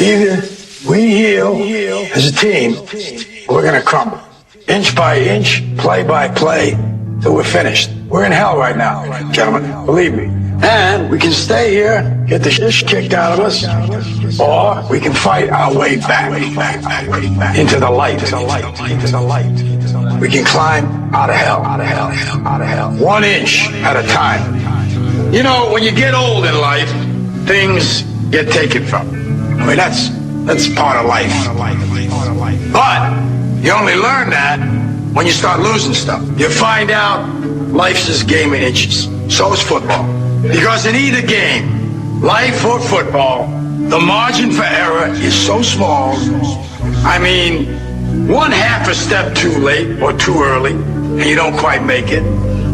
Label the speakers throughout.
Speaker 1: Either we heal as a team, or we're going to crumble. Inch by inch, play by play, till we're finished. We're in hell right now, gentlemen, believe me. And we can stay here, get the shit kicked out of us, or we can fight our way back into the light. We can climb out of hell. 1 inch at a time. You know, when you get old in life, things get taken from you. I mean, that's part of life. But you only learn that when you start losing stuff. You find out life's this game of inches. So is football. Because in either game, life or football, the margin for error is so small. I mean, 1/2 a step too late or too early, and you don't quite make it.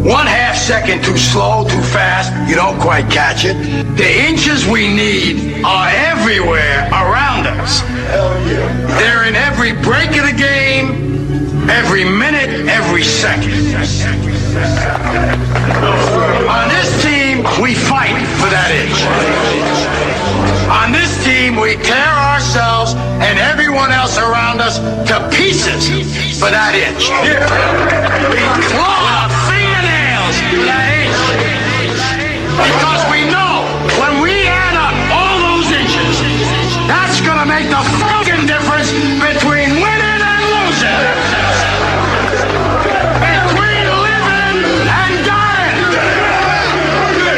Speaker 1: 1/2 second too slow, too fast, you don't quite catch it. The inches we need are everywhere around us. They're in every break of the game, every minute, every second. On this team, we fight for that inch. On this team, we tear ourselves and everyone else around us to pieces for that inch. We claw our fingernails for that inch. Because we know when we add up all those inches, that's going to make the fucking difference between winning and losing. Between living and dying.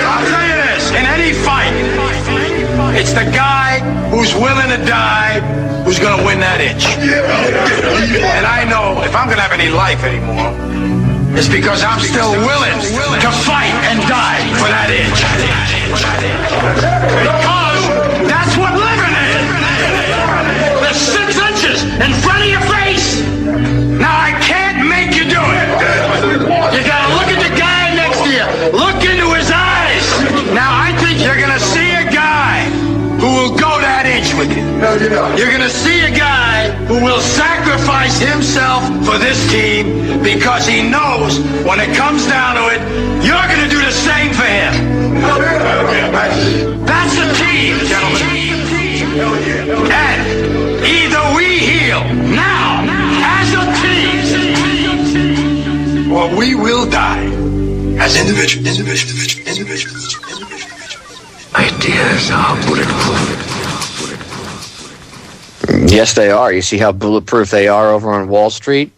Speaker 1: I'll tell you this, in any fight, it's the guy who's willing to die who's going to win that inch. And I know if I'm going to have any life anymore, it's because I'm still willing to fight and die for that inch. Because that's what living is. There's 6 inches in front of your face. Now I can't make you do it. You got to look at the guy next to you. Look into his eyes. Now I think you're going to see a guy who will go that inch with you. You're going to see a guy who will sacrifice himself for this team because he knows when it comes down to it, you're going to do the same for him. That's a team, gentlemen. And either we heal now as a team, or we will die as individuals.
Speaker 2: Ideas are bulletproof.
Speaker 3: Yes, they are. You see how bulletproof they are over on Wall Street?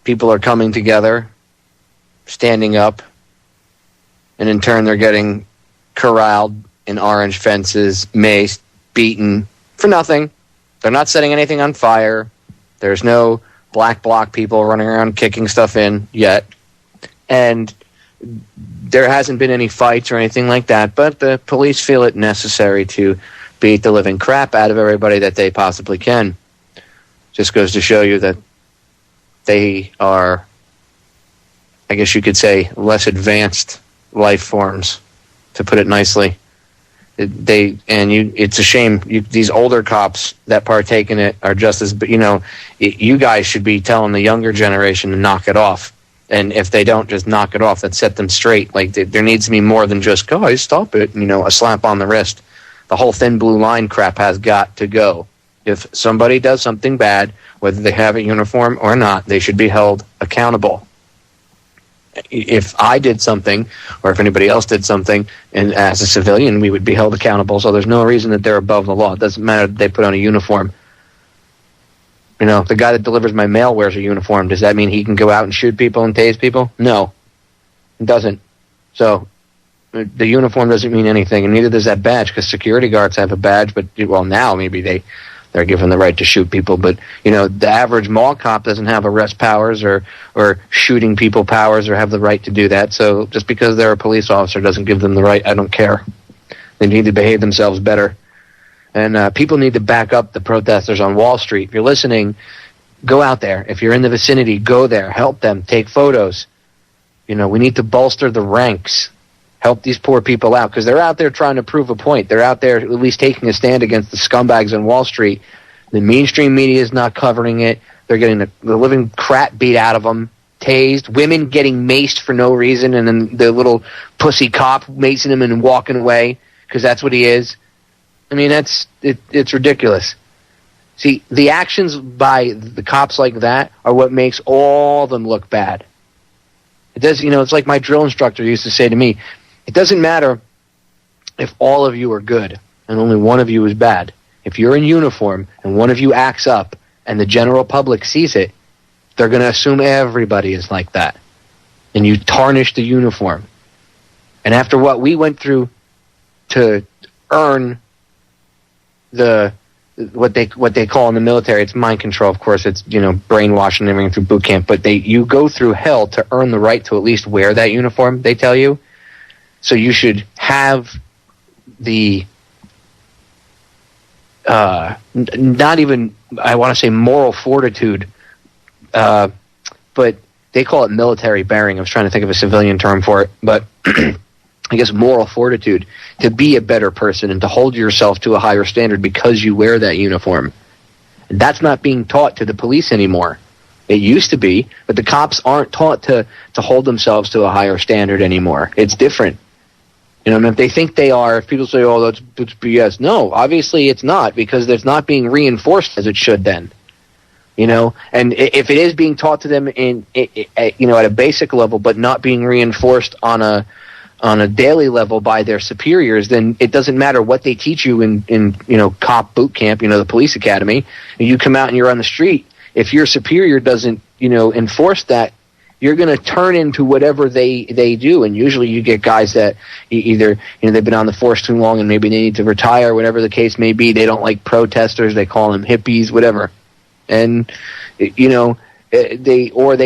Speaker 3: People are coming together, standing up, and in turn they're getting corralled in orange fences, maced, beaten for nothing. They're not setting anything on fire. There's no black bloc people running around kicking stuff in yet. And there hasn't been any fights or anything like that, but the police feel it necessary to beat the living crap out of everybody that they possibly can. Just goes to show you that they are, I guess you could say, less advanced life forms, to put it nicely. It's a shame. These older cops that partake in it are just as, you guys should be telling the younger generation to knock it off. And if they don't just knock it off, then set them straight. Like, there needs to be more than just, guys, stop it, a slap on the wrist. The whole thin blue line crap has got to go. If somebody does something bad, whether they have a uniform or not, they should be held accountable. If I did something, or if anybody else did something, and as a civilian, we would be held accountable. So there's no reason that they're above the law. It doesn't matter that they put on a uniform. The guy that delivers my mail wears a uniform. Does that mean he can go out and shoot people and tase people? No, it doesn't. So the uniform doesn't mean anything, and neither does that badge, because security guards have a badge, but, now maybe they're given the right to shoot people. But, the average mall cop doesn't have arrest powers or shooting people powers or have the right to do that. So just because they're a police officer doesn't give them the right. I don't care. They need to behave themselves better. And people need to back up the protesters on Wall Street. If you're listening, go out there. If you're in the vicinity, go there. Help them. Take photos. We need to bolster the ranks. Help these poor people out, because they're out there trying to prove a point. They're out there at least taking a stand against the scumbags on Wall Street. The mainstream media is not covering it. They're getting the living crap beat out of them, tased, women getting maced for no reason, and then the little pussy cop macing them and walking away, because that's what he is. I mean, it's ridiculous. See, the actions by the cops like that are what makes all of them look bad. It does, it's like my drill instructor used to say to me, it doesn't matter if all of you are good and only one of you is bad. If you're in uniform and one of you acts up and the general public sees it, they're going to assume everybody is like that. And you tarnish the uniform. And after what we went through to earn what they call in the military, it's mind control, of course, it's brainwashing and everything through boot camp, but you go through hell to earn the right to at least wear that uniform, they tell you. So you should have the not even, I want to say, moral fortitude, but they call it military bearing. I was trying to think of a civilian term for it, but I guess moral fortitude to be a better person and to hold yourself to a higher standard because you wear that uniform. And that's not being taught to the police anymore. It used to be, but the cops aren't taught to hold themselves to a higher standard anymore. It's different. And if they think they are, if people say, oh, that's BS. No, obviously it's not, because it's not being reinforced as it should then. And if it is being taught to them at a basic level, but not being reinforced on a daily level by their superiors, then it doesn't matter what they teach you in cop boot camp, the police academy. You come out and you're on the street. If your superior doesn't, enforce that, you're going to turn into whatever they do. And usually you get guys that either, they've been on the force too long and maybe they need to retire, whatever the case may be. They don't like protesters. They call them hippies, whatever. And, they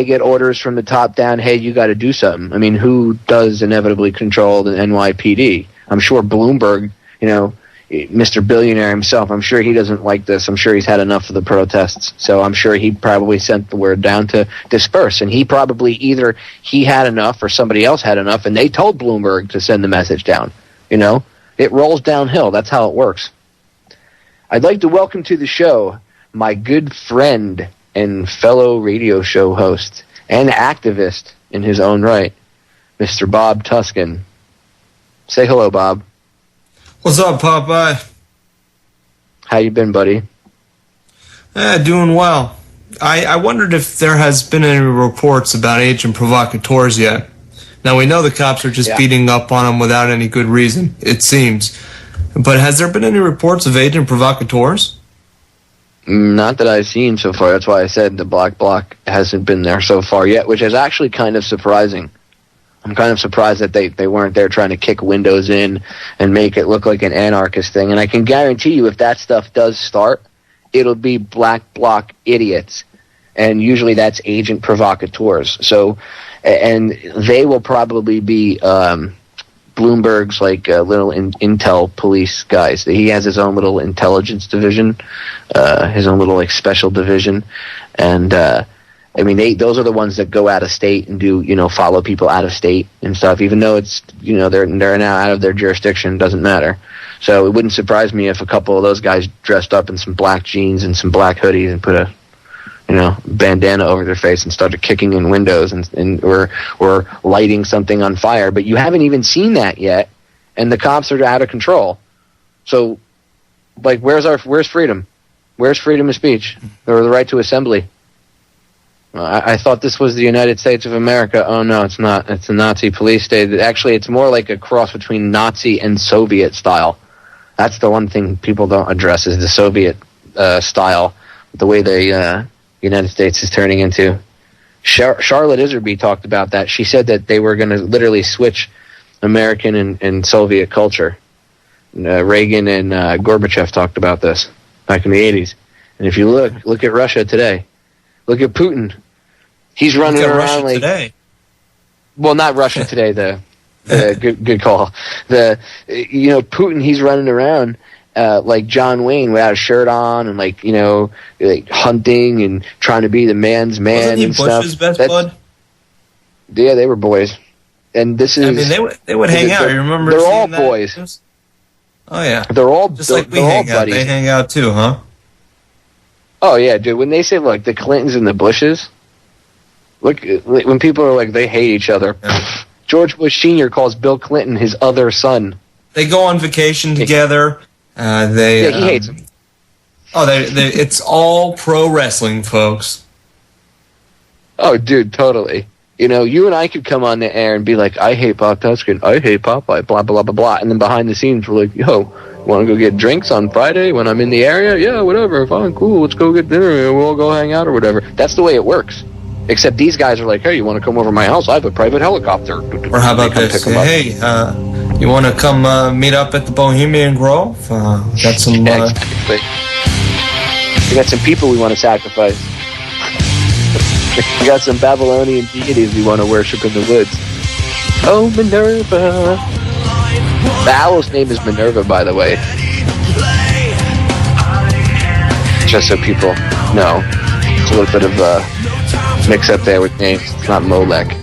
Speaker 3: get orders from the top down, hey, you got to do something. I mean, who does inevitably control the NYPD? I'm sure Bloomberg, Mr. Billionaire himself, I'm sure he doesn't like this. I'm sure he's had enough of the protests. So I'm sure he probably sent the word down to disperse. And he probably either he had enough or somebody else had enough, and they told Bloomberg to send the message down. It rolls downhill. That's how it works. I'd like to welcome to the show my good friend and fellow radio show host and activist in his own right, Mr. Bob Tuskin. Say hello, Bob.
Speaker 4: What's up, Popeye?
Speaker 3: How you been, buddy?
Speaker 4: Doing well. I wondered if there has been any reports about agent provocateurs yet. Now, we know the cops are just beating up on them without any good reason, it seems. But has there been any reports of agent provocateurs?
Speaker 3: Not that I've seen so far. That's why I said the black bloc hasn't been there so far yet, which is actually kind of surprising. I'm kind of surprised that they weren't there trying to kick windows in and make it look like an anarchist thing. And I can guarantee you, if that stuff does start, it'll be black bloc idiots. And usually that's agent provocateurs. So, and they will probably be Bloomberg's little intel police guys. He has his own little intelligence division, his own little special division. And those are the ones that go out of state and do, follow people out of state and stuff, even though it's, they're now out of their jurisdiction, doesn't matter. So it wouldn't surprise me if a couple of those guys dressed up in some black jeans and some black hoodies and put a, bandana over their face and started kicking in windows or lighting something on fire. But you haven't even seen that yet, and the cops are out of control. So, where's freedom? Where's freedom of speech or the right to assembly? I thought this was the United States of America. Oh, no, it's not. It's a Nazi police state. Actually, it's more like a cross between Nazi and Soviet style. That's the one thing people don't address is the Soviet style, the way the United States is turning into. Charlotte Iserby talked about that. She said that they were going to literally switch American and Soviet culture. Reagan and Gorbachev talked about this back in the 80s. And if you look at Russia today. Look at Putin. He's running around
Speaker 4: Russia
Speaker 3: like
Speaker 4: today.
Speaker 3: Well, not Russia today. The good call. Putin. He's running around like John Wayne without a shirt on and like hunting and trying to be the man's man.
Speaker 4: Wasn't he
Speaker 3: and
Speaker 4: Bush's
Speaker 3: stuff.
Speaker 4: best bud?
Speaker 3: Yeah, they were boys. And this is.
Speaker 4: I mean, they would hang out. You remember?
Speaker 3: They're all
Speaker 4: that?
Speaker 3: boys.
Speaker 4: Oh yeah.
Speaker 3: They're all
Speaker 4: just like we
Speaker 3: they're
Speaker 4: hang
Speaker 3: all
Speaker 4: out.
Speaker 3: buddies.
Speaker 4: They hang out too, huh?
Speaker 3: Oh yeah, dude. When they say look, the Clintons and the Bushes, look when people are like they hate each other.
Speaker 4: Yeah.
Speaker 3: George Bush Sr. calls Bill Clinton his other son.
Speaker 4: They go on vacation together.
Speaker 3: He hates him.
Speaker 4: Oh, it's all pro wrestling, folks.
Speaker 3: Oh, dude, totally. You and I could come on the air and be like, I hate Bob Tuscan, I hate Popeye, blah, blah, blah, blah. And then behind the scenes, we're like, yo, want to go get drinks on Friday when I'm in the area? Yeah, whatever, fine, cool, let's go get dinner, we'll go hang out or whatever. That's the way it works. Except these guys are like, hey, you want to come over to my house? I have a private helicopter.
Speaker 4: Or how about this? Hey, you want to come meet up at the Bohemian Grove? Got some...
Speaker 3: Exactly. We got some people we want to sacrifice. We got some Babylonian deities we want to worship in the woods. Oh, Minerva. The owl's name is Minerva, by the way. Just so people know. It's a little bit of a mix up there with names. It's not Molech.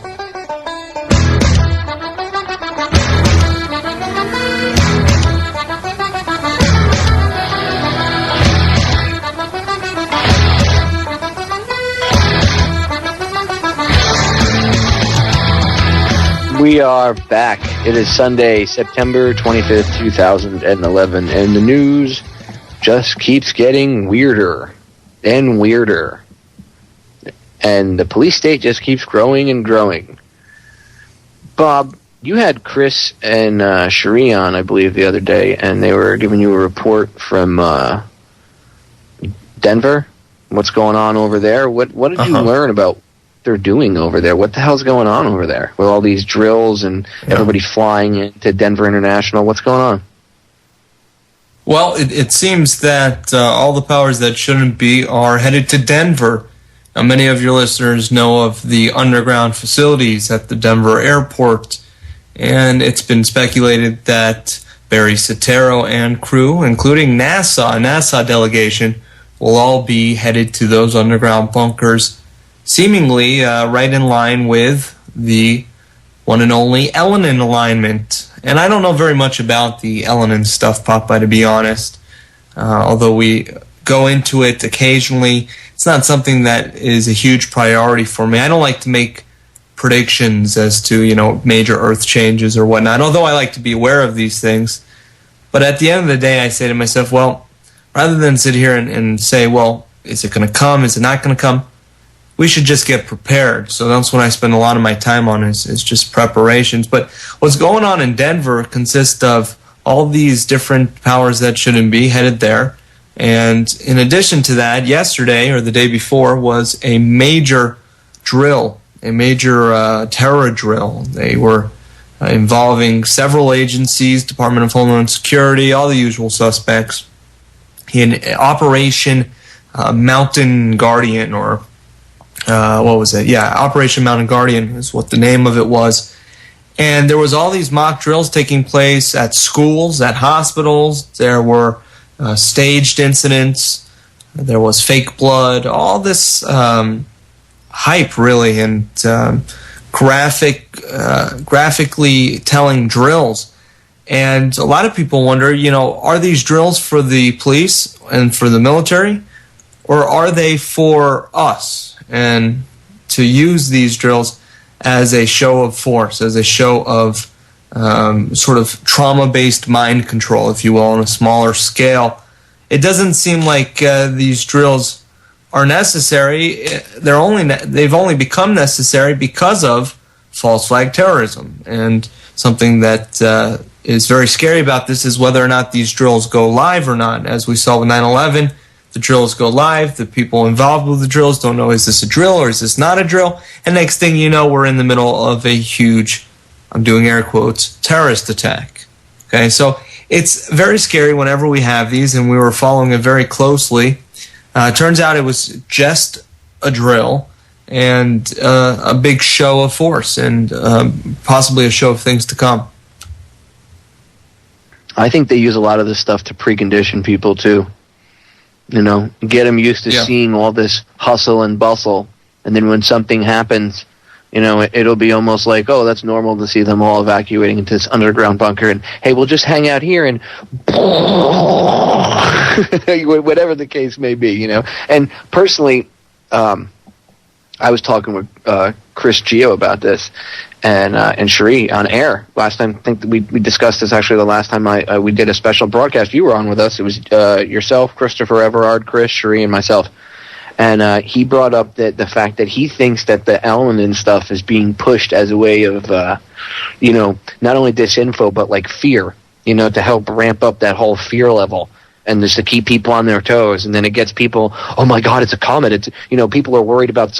Speaker 3: We are back. It is Sunday, September 25th, 2011, and the news just keeps getting weirder and weirder. And the police state just keeps growing and growing. Bob, you had Chris and Cherie on, I believe, the other day, and they were giving you a report from Denver. What's going on over there? What did you learn about they're doing over there? What the hell's going on over there with all these drills and everybody flying into Denver International? What's going on?
Speaker 4: Well, it seems that all the powers that shouldn't be are headed to Denver. Now, many of your listeners know of the underground facilities at the Denver airport, and it's been speculated that Barry Soetoro and crew, including a NASA delegation, will all be headed to those underground bunkers, seemingly right in line with the one and only Elenin alignment. And I don't know very much about the Elenin stuff, Popeye, to be honest. Although we go into it occasionally, it's not something that is a huge priority for me. I don't like to make predictions as to, major Earth changes or whatnot, although I like to be aware of these things. But at the end of the day, I say to myself, well, rather than sit here and say, well, is it going to come? Is it not going to come? We should just get prepared. So that's what I spend a lot of my time on is just preparations. But what's going on in Denver consists of all these different powers that shouldn't be headed there. And in addition to that, yesterday or the day before was a major drill, a major terror drill. They were involving several agencies, Department of Homeland Security, all the usual suspects, in Operation Mountain Guardian, or what was it? Yeah, Operation Mountain Guardian is what the name of it was. And there was all these mock drills taking place at schools, at hospitals. There were staged incidents. There was fake blood. All this hype, really, and graphically telling drills. And a lot of people wonder, are these drills for the police and for the military, or are they for us? And to use these drills as a show of force, as a show of sort of trauma-based mind control, if you will, on a smaller scale. It doesn't seem like these drills are necessary. They've only become necessary because of false flag terrorism. And something that is very scary about this is whether or not these drills go live or not. As we saw with 9/11, the drills go live. The people involved with the drills don't know, is this a drill or is this not a drill? And next thing you know, we're in the middle of a huge, I'm doing air quotes, terrorist attack. Okay, so it's very scary whenever we have these, and we were following it very closely. Turns out it was just a drill and a big show of force, and possibly a show of things to come.
Speaker 3: I think they use a lot of this stuff to precondition people too. Get them used to seeing all this hustle and bustle, and then when something happens, it'll be almost like, oh, that's normal to see them all evacuating into this underground bunker, and hey, we'll just hang out here and whatever the case may be, And personally, I was talking with Chris Gio about this, and Cherie on air last time. I think that we discussed this actually the last time we did a special broadcast. You were on with us. It was yourself, Christopher Everard, Chris, Cherie, and myself. And he brought up the fact that he thinks that the element stuff is being pushed as a way of, not only disinfo, but like fear, to help ramp up that whole fear level and just to keep people on their toes. And then it gets people, oh my God, it's a comet. It's, people are worried about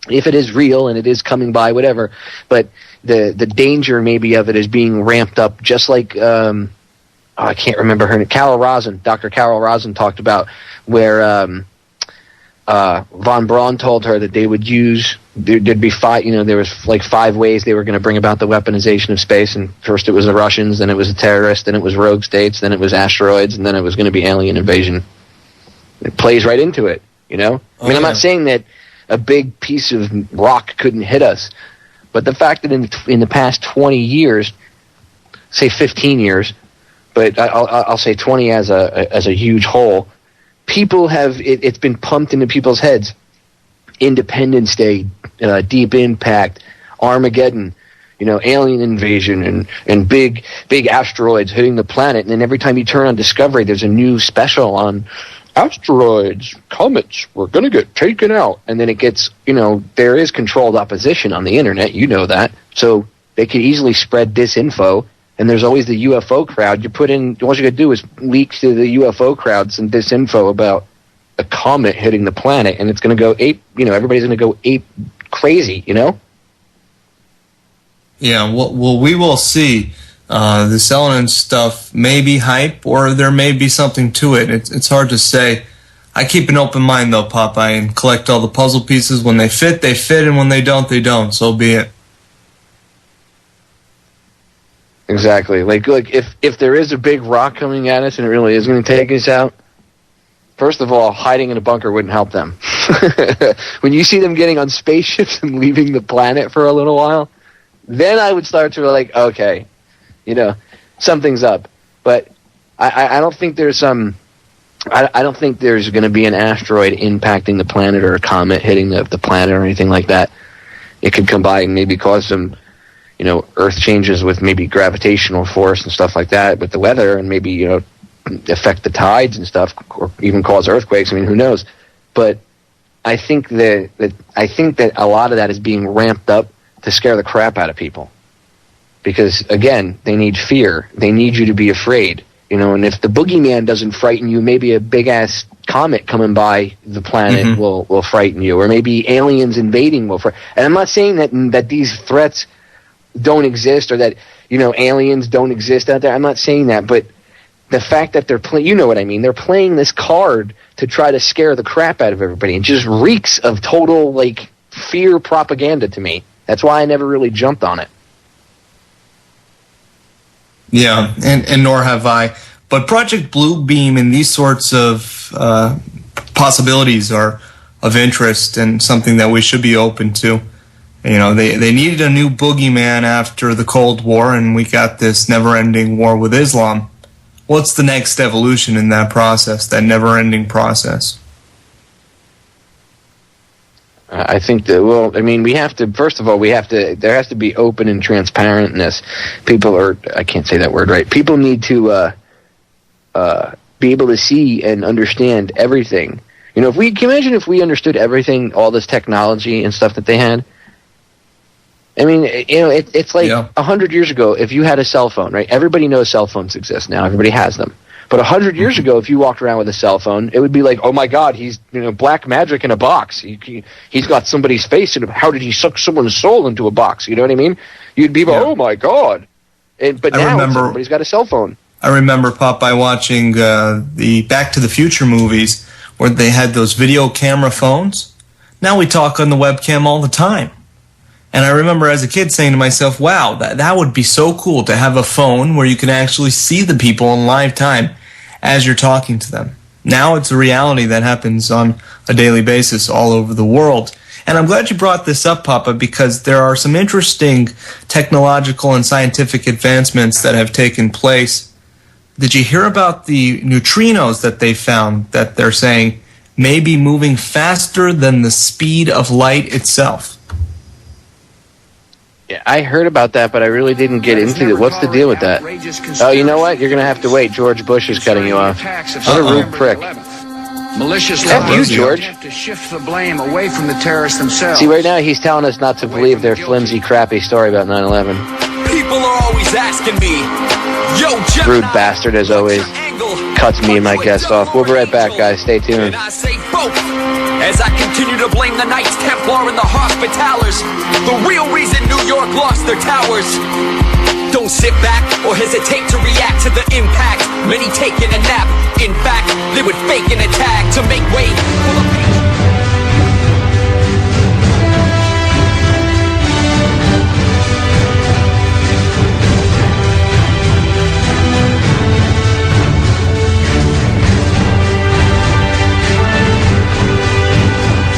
Speaker 3: if it is real and it is coming by, whatever. But the danger maybe of it is being ramped up, just like, I can't remember her name, Dr. Carol Rosin talked about, where, von Braun told her that they would use, there'd be there was like 5 ways they were going to bring about the weaponization of space. And first it was the Russians, then it was the terrorists, then it was rogue states, then it was asteroids, and then it was going to be alien invasion. It plays right into it, I'm not saying that a big piece of rock couldn't hit us, but the fact that in the past 20 years, say 15 years, but I'll say 20 as a huge whole, people have it's been pumped into people's heads. Independence Day, Deep Impact, Armageddon, alien invasion and big asteroids hitting the planet. And then every time you turn on Discovery, there's a new special on asteroids, comets, we're going to get taken out. And then it gets, there is controlled opposition on the internet, that. So they could easily spread disinfo. And there's always the UFO crowd. All you got to do is leak to the UFO crowd some disinfo about a comet hitting the planet, and it's going to go ape. Everybody's going to go ape crazy. Yeah.
Speaker 4: Well, we will see. The Selenin stuff may be hype, or there may be something to it. It's hard to say. I keep an open mind though, Popeye, and collect all the puzzle pieces. When they fit, they fit, and when they don't, they don't. So be it.
Speaker 3: Exactly. Like if there is a big rock coming at us and it really is going to take us out, first of all, hiding in a bunker wouldn't help them. When you see them getting on spaceships and leaving the planet for a little while, then I would start to like, okay, something's up. But I don't think there's I don't think there's going to be an asteroid impacting the planet or a comet hitting the planet or anything like that. It could come by and maybe cause some Earth changes with maybe gravitational force and stuff like that with the weather, and maybe, affect the tides and stuff, or even cause earthquakes. I mean, who knows? But I think that a lot of that is being ramped up to scare the crap out of people. Because, again, they need fear. They need you to be afraid. And if the boogeyman doesn't frighten you, maybe a big-ass comet coming by the planet will frighten you. Or maybe aliens invading will frighten. And I'm not saying that these threats don't exist, or that aliens don't exist out there. I'm not saying that, but the fact that they're playing, what I mean, they're playing this card to try to scare the crap out of everybody. It just reeks of total fear propaganda to me. That's why I never really jumped on it.
Speaker 4: Yeah, and nor have I. But Project Bluebeam and these sorts of possibilities are of interest and something that we should be open to. They needed a new boogeyman after the Cold War, and we got this never-ending war with Islam. What's the next evolution in that process, that never-ending process?
Speaker 3: I think that, we have to, first of all, there has to be open and transparentness. I can't say that word right. People need to be able to see and understand everything. Can you imagine if we understood everything, all this technology and stuff that they had? I mean, it's like 100 years ago, if you had a cell phone, right? Everybody knows cell phones exist now. Everybody has them. But 100 years ago, if you walked around with a cell phone, it would be like, oh my God, he's black magic in a box. He's got somebody's face in it. How did he suck someone's soul into a box? You know what I mean? You'd be like, oh my God. But now everybody's got a cell phone.
Speaker 4: I remember Popeye watching the Back to the Future movies where they had those video camera phones. Now we talk on the webcam all the time. And I remember as a kid saying to myself, wow, that would be so cool to have a phone where you can actually see the people in live time as you're talking to them. Now it's a reality that happens on a daily basis all over the world. And I'm glad you brought this up, Papa, because there are some interesting technological and scientific advancements that have taken place. Did you hear about the neutrinos that they found that they're saying may be moving faster than the speed of light itself?
Speaker 3: I heard about that, but I really didn't get into it. What's the deal with that? Oh, you know what? You're going to have to wait. George Bush is cutting you off. What a rude prick.
Speaker 2: Malicious
Speaker 3: F you, George.
Speaker 2: to shift the blame away from the terrorists themselves.
Speaker 3: See, right now he's telling us not to believe their flimsy, crappy story about 9/11.
Speaker 5: People are always asking me, yo,
Speaker 3: Rude bastard, as always. Cuts me and my guest off. We'll be right back, guys. Stay tuned.
Speaker 5: And I say both. As I continue to blame the Knights Templar and the Hospitallers, the real reason New York lost their towers. Don't sit back or hesitate to react to the impact. Many taking a nap. In fact, they would fake an attack to make way for the people.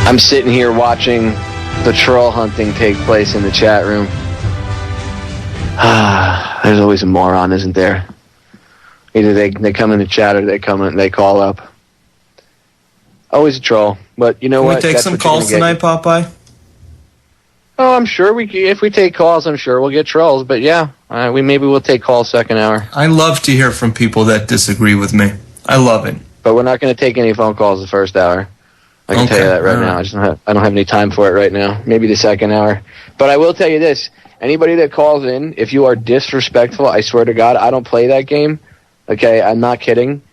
Speaker 3: I'm sitting here watching the troll hunting take place in the chat room. There's always a moron, isn't there? Either they come in the chat or they call up. Always a troll, but you know what?
Speaker 4: Can we take some calls tonight, Popeye?
Speaker 3: Oh, I'm sure if we take calls, I'm sure we'll get trolls. But yeah, maybe we'll take calls second hour.
Speaker 4: I love to hear from people that disagree with me. I love it.
Speaker 3: But we're not going to take any phone calls the first hour. I can tell you that right now. I don't have any time for it right now. Maybe the second hour. But I will tell you this. Anybody that calls in, if you are disrespectful, I swear to God, I don't play that game. Okay, I'm not kidding.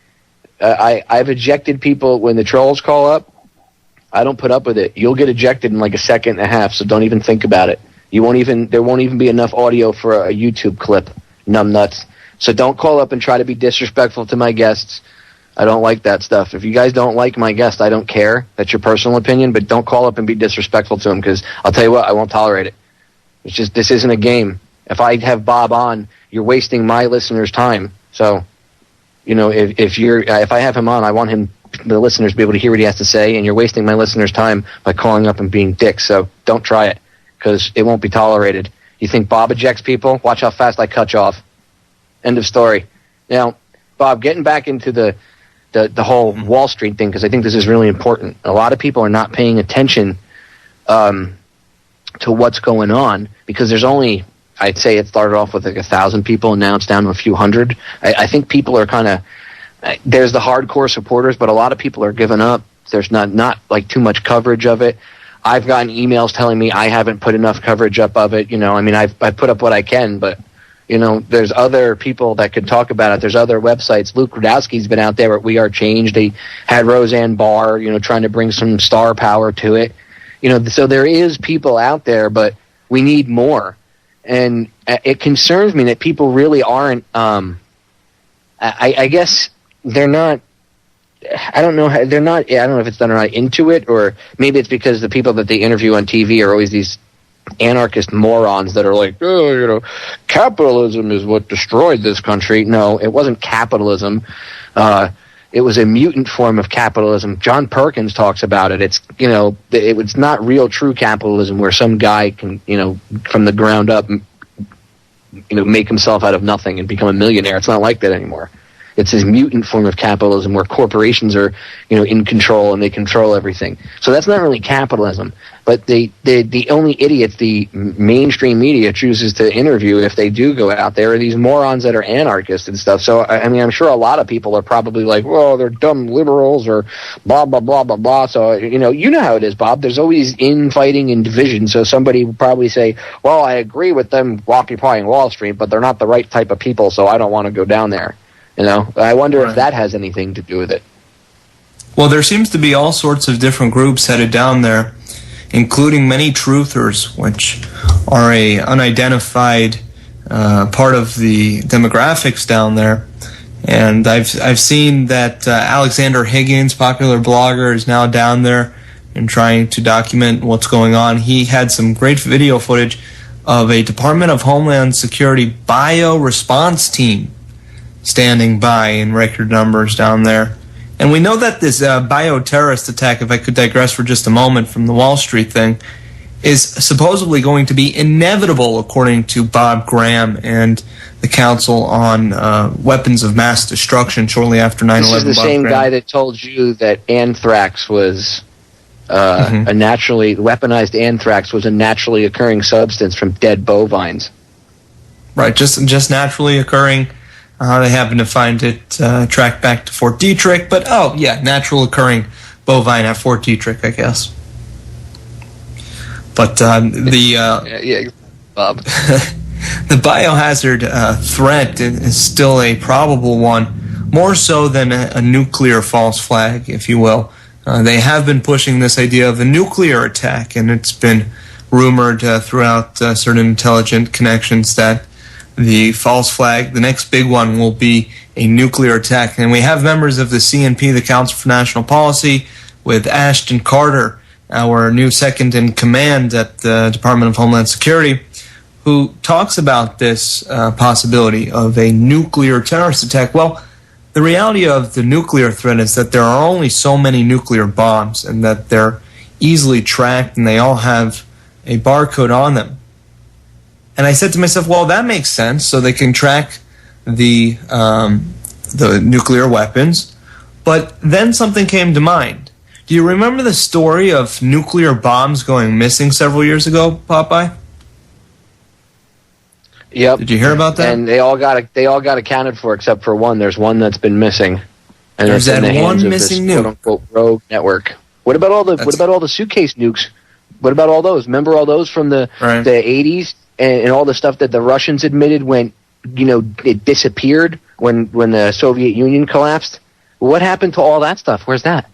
Speaker 3: I've ejected people when the trolls call up. I don't put up with it. You'll get ejected in like a second and a half, so don't even think about it. There won't even be enough audio for a YouTube clip, numbnuts. So don't call up and try to be disrespectful to my guests. I don't like that stuff. If you guys don't like my guest, I don't care. That's your personal opinion, but don't call up and be disrespectful to him, because I'll tell you what, I won't tolerate it. It's just, this isn't a game. If I have Bob on, you're wasting my listeners' time. So, you know, if I have him on, I want the listeners to be able to hear what he has to say, and you're wasting my listeners' time by calling up and being dicks. So don't try it, because it won't be tolerated. You think Bob ejects people? Watch how fast I cut you off. End of story. Now, Bob, getting back into the whole Wall Street thing, because I think this is really important. A lot of people are not paying attention to what's going on, because there's only, I'd say it started off with like 1,000 people, and now it's down to a few hundred. I think people are kind of, there's the hardcore supporters, but a lot of people are giving up. There's not like too much coverage of it. I've gotten emails telling me I haven't put enough coverage up of it. You know, I mean, I put up what I can, but you know, there's other people that could talk about it. There's other websites. Luke Rudowski's been out there at We Are Change. They had Roseanne Barr, you know, trying to bring some star power to it. You know, so there is people out there, but we need more. And it concerns me that people really aren't, I guess they're not, I don't know if it's that they're not into it, or maybe it's because the people that they interview on TV are always these anarchist morons that are like, oh, you know, capitalism is what destroyed this country. No, it wasn't capitalism. It was a mutant form of capitalism. John Perkins talks about it. It's, you know, it's not real true capitalism where some guy can, you know, from the ground up, you know, make himself out of nothing and become a millionaire. It's not like that anymore. It's this mutant form of capitalism where corporations are, you know, in control and they control everything. So that's not really capitalism. But the only idiots the mainstream media chooses to interview, if they do go out there, are these morons that are anarchists and stuff. So, I mean, I'm sure a lot of people are probably like, well, they're dumb liberals or blah, blah, blah, blah, blah. So, you know how it is, Bob. There's always infighting and division. So somebody would probably say, well, I agree with them occupying Wall Street, but they're not the right type of people, so I don't want to go down there. You know, I wonder if that has anything to do with it.
Speaker 4: Well, there seems to be all sorts of different groups headed down there, including many truthers, which are a unidentified part of the demographics down there. And I've seen that Alexander Higgins, popular blogger, is now down there and trying to document what's going on. He had some great video footage of a Department of Homeland Security bio-response team standing by in record numbers down there. And we know that this bio-terrorist attack, if I could digress for just a moment from the Wall Street thing, is supposedly going to be inevitable, according to Bob Graham and the Council on Weapons of Mass Destruction shortly after 9/11.
Speaker 3: This is the same guy that told you that anthrax was a naturally weaponized anthrax was a naturally occurring substance from dead bovines.
Speaker 4: Right, just naturally occurring. They happen to find it tracked back to Fort Detrick, but natural occurring bovine at Fort Detrick, I guess. But
Speaker 3: Bob.
Speaker 4: the biohazard threat is still a probable one, more so than a nuclear false flag, if you will. They have been pushing this idea of a nuclear attack, and it's been rumored throughout certain intelligent connections that the false flag, the next big one, will be a nuclear attack. And we have members of the CNP, the Council for National Policy, with Ashton Carter, our new second in command at the Department of Homeland Security, who talks about this possibility of a nuclear terrorist attack. Well, the reality of the nuclear threat is that there are only so many nuclear bombs and that they're easily tracked and they all have a barcode on them. And I said to myself, well, that makes sense. So they can track the nuclear weapons. But then something came to mind. Do you remember the story of nuclear bombs going missing several years ago, Popeye?
Speaker 3: Yep.
Speaker 4: Did you hear about that?
Speaker 3: And they all got accounted for except for one. There's one that's been missing. And
Speaker 4: there's
Speaker 3: it's in
Speaker 4: that
Speaker 3: the hands
Speaker 4: one
Speaker 3: of
Speaker 4: missing
Speaker 3: this
Speaker 4: nuke.
Speaker 3: quote-unquote rogue network. What about all the suitcase nukes? What about all those? Remember all those from the 80s and all the stuff that the Russians admitted went, it disappeared when the Soviet Union collapsed? What happened to all that stuff? Where's that?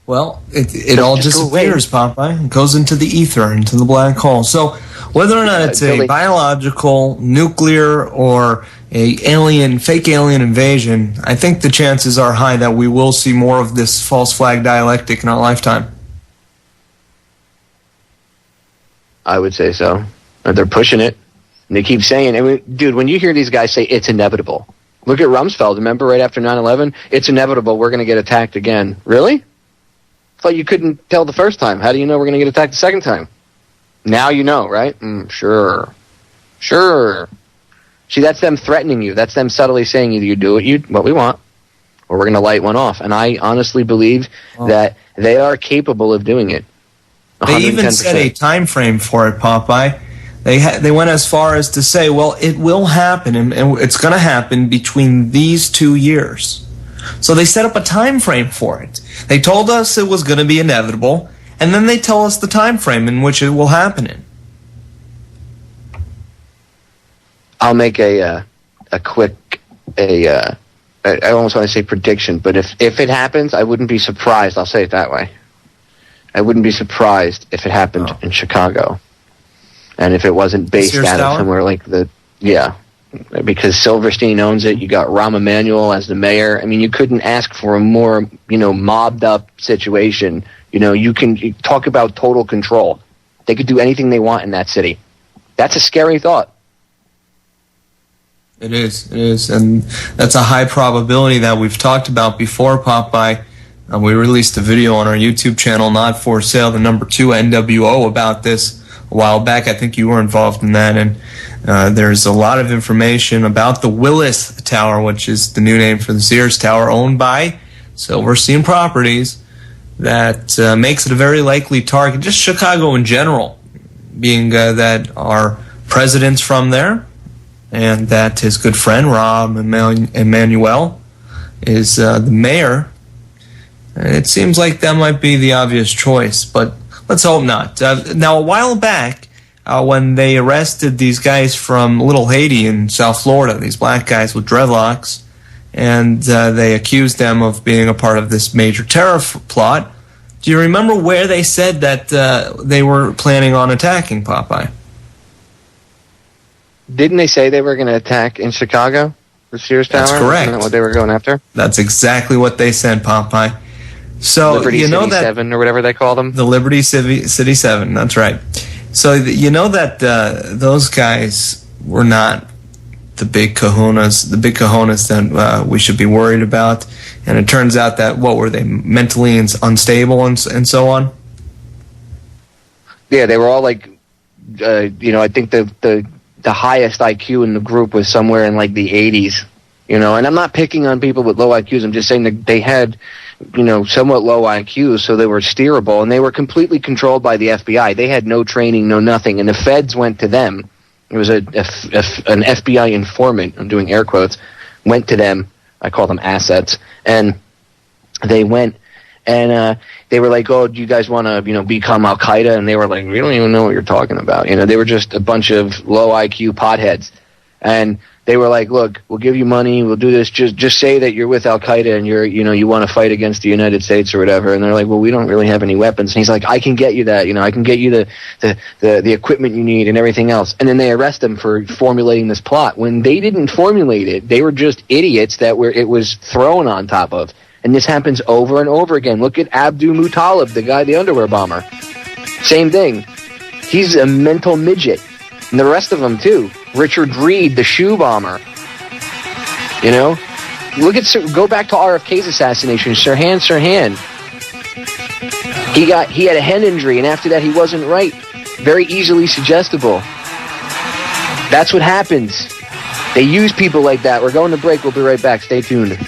Speaker 4: Well, it all disappears, Popeye. It goes into the ether, into the black hole. So whether or not it's a biological, nuclear, or a fake alien invasion, I think the chances are high that we will see more of this false flag dialectic in our lifetime.
Speaker 3: I would say so. They're pushing it. And they keep saying, dude, when you hear these guys say it's inevitable, look at Rumsfeld. Remember right after 9/11? It's inevitable. We're going to get attacked again. Really? Thought you couldn't tell the first time. How do you know we're going to get attacked the second time? Now you know, right? Sure. See, that's them threatening you. That's them subtly saying either you do what we want, or we're going to light one off. And I honestly believe that they are capable of doing it. 110%.
Speaker 4: They even set a time frame for it, Popeye. They went as far as to say, well, it will happen, and it's going to happen between these 2 years. So they set up a time frame for it. They told us it was going to be inevitable, and then they tell us the time frame in which it will happen in.
Speaker 3: I'll make a quick I almost want to say prediction, but if it happens, I wouldn't be surprised. I'll say it that way. I wouldn't be surprised if it happened in Chicago, and if it wasn't based out of somewhere like because Silverstein owns it. You got Rahm Emanuel as the mayor. I mean, you couldn't ask for a more, mobbed up situation. You can talk about total control. They could do anything they want in that city. That's a scary thought.
Speaker 4: It is, and that's a high probability that we've talked about before, Popeye. We released a video on our YouTube channel, Not For Sale, the number 2 NWO, about this a while back. I think you were involved in that, and there's a lot of information about the Willis Tower, which is the new name for the Sears Tower, owned by Silverstein Properties, that makes it a very likely target. Just Chicago in general, being that our president's from there, and that his good friend Rahm Emanuel is the mayor. It seems like that might be the obvious choice, but let's hope not. Now, a while back, when they arrested these guys from Little Haiti in South Florida, these black guys with dreadlocks, and they accused them of being a part of this major terror plot, do you remember where they said that they were planning on attacking, Popeye?
Speaker 3: Didn't they say they were going to attack in Chicago, the Sears Tower?
Speaker 4: That's correct.
Speaker 3: Isn't that what they were going after?
Speaker 4: That's exactly what they said, Popeye. So
Speaker 3: Liberty City 7 or whatever they call them?
Speaker 4: The Liberty City 7, that's right. So you know that those guys were not the big kahunas that we should be worried about. And it turns out that, what were they, mentally unstable and so on?
Speaker 3: Yeah, they were all like, I think the highest IQ in the group was somewhere in like the 80s. And I'm not picking on people with low IQs. I'm just saying that they had somewhat low IQ, so they were steerable, and they were completely controlled by the FBI. They had no training, no nothing, and the feds went to them. It was an FBI informant, I'm doing air quotes, went to them. I call them assets. And they went, and they were like, oh, do you guys want to, become Al-Qaeda? And they were like, we don't even know what you're talking about. They were just a bunch of low IQ potheads. And they were like, look, we'll give you money, we'll do this, just say that you're with Al-Qaeda and you want to fight against the United States or whatever. And they're like, well, we don't really have any weapons. And he's like, I can get you that, I can get you the equipment you need and everything else. And then they arrest them for formulating this plot when they didn't formulate it. They were just idiots that it was thrown on top of. And this happens over and over again. Look at Abdul Muttalib, the underwear bomber. Same thing. He's a mental midget. And the rest of them, too. Richard Reed, the shoe bomber. Go back to RFK's assassination. Sirhan. He had a head injury, and after that he wasn't right. Very easily suggestible. That's what happens. They use people like that. We're going to break. We'll be right back. Stay tuned.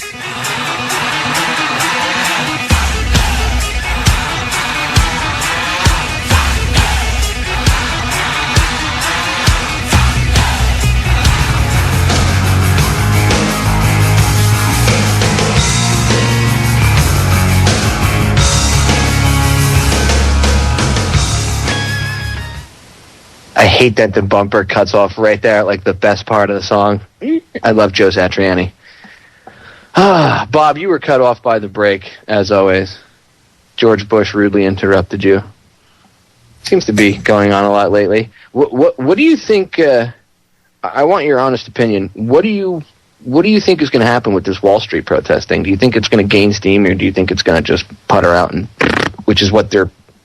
Speaker 3: I hate that the bumper cuts off right there, like the best part of the song. I love Joe Satriani. Bob, you were cut off by the break, as always. George Bush rudely interrupted you. Seems to be going on a lot lately. What do you think? I want your honest opinion. What do you think is going to happen with this Wall Street protesting? Do you think it's going to gain steam, or do you think it's going to just putter out, which is what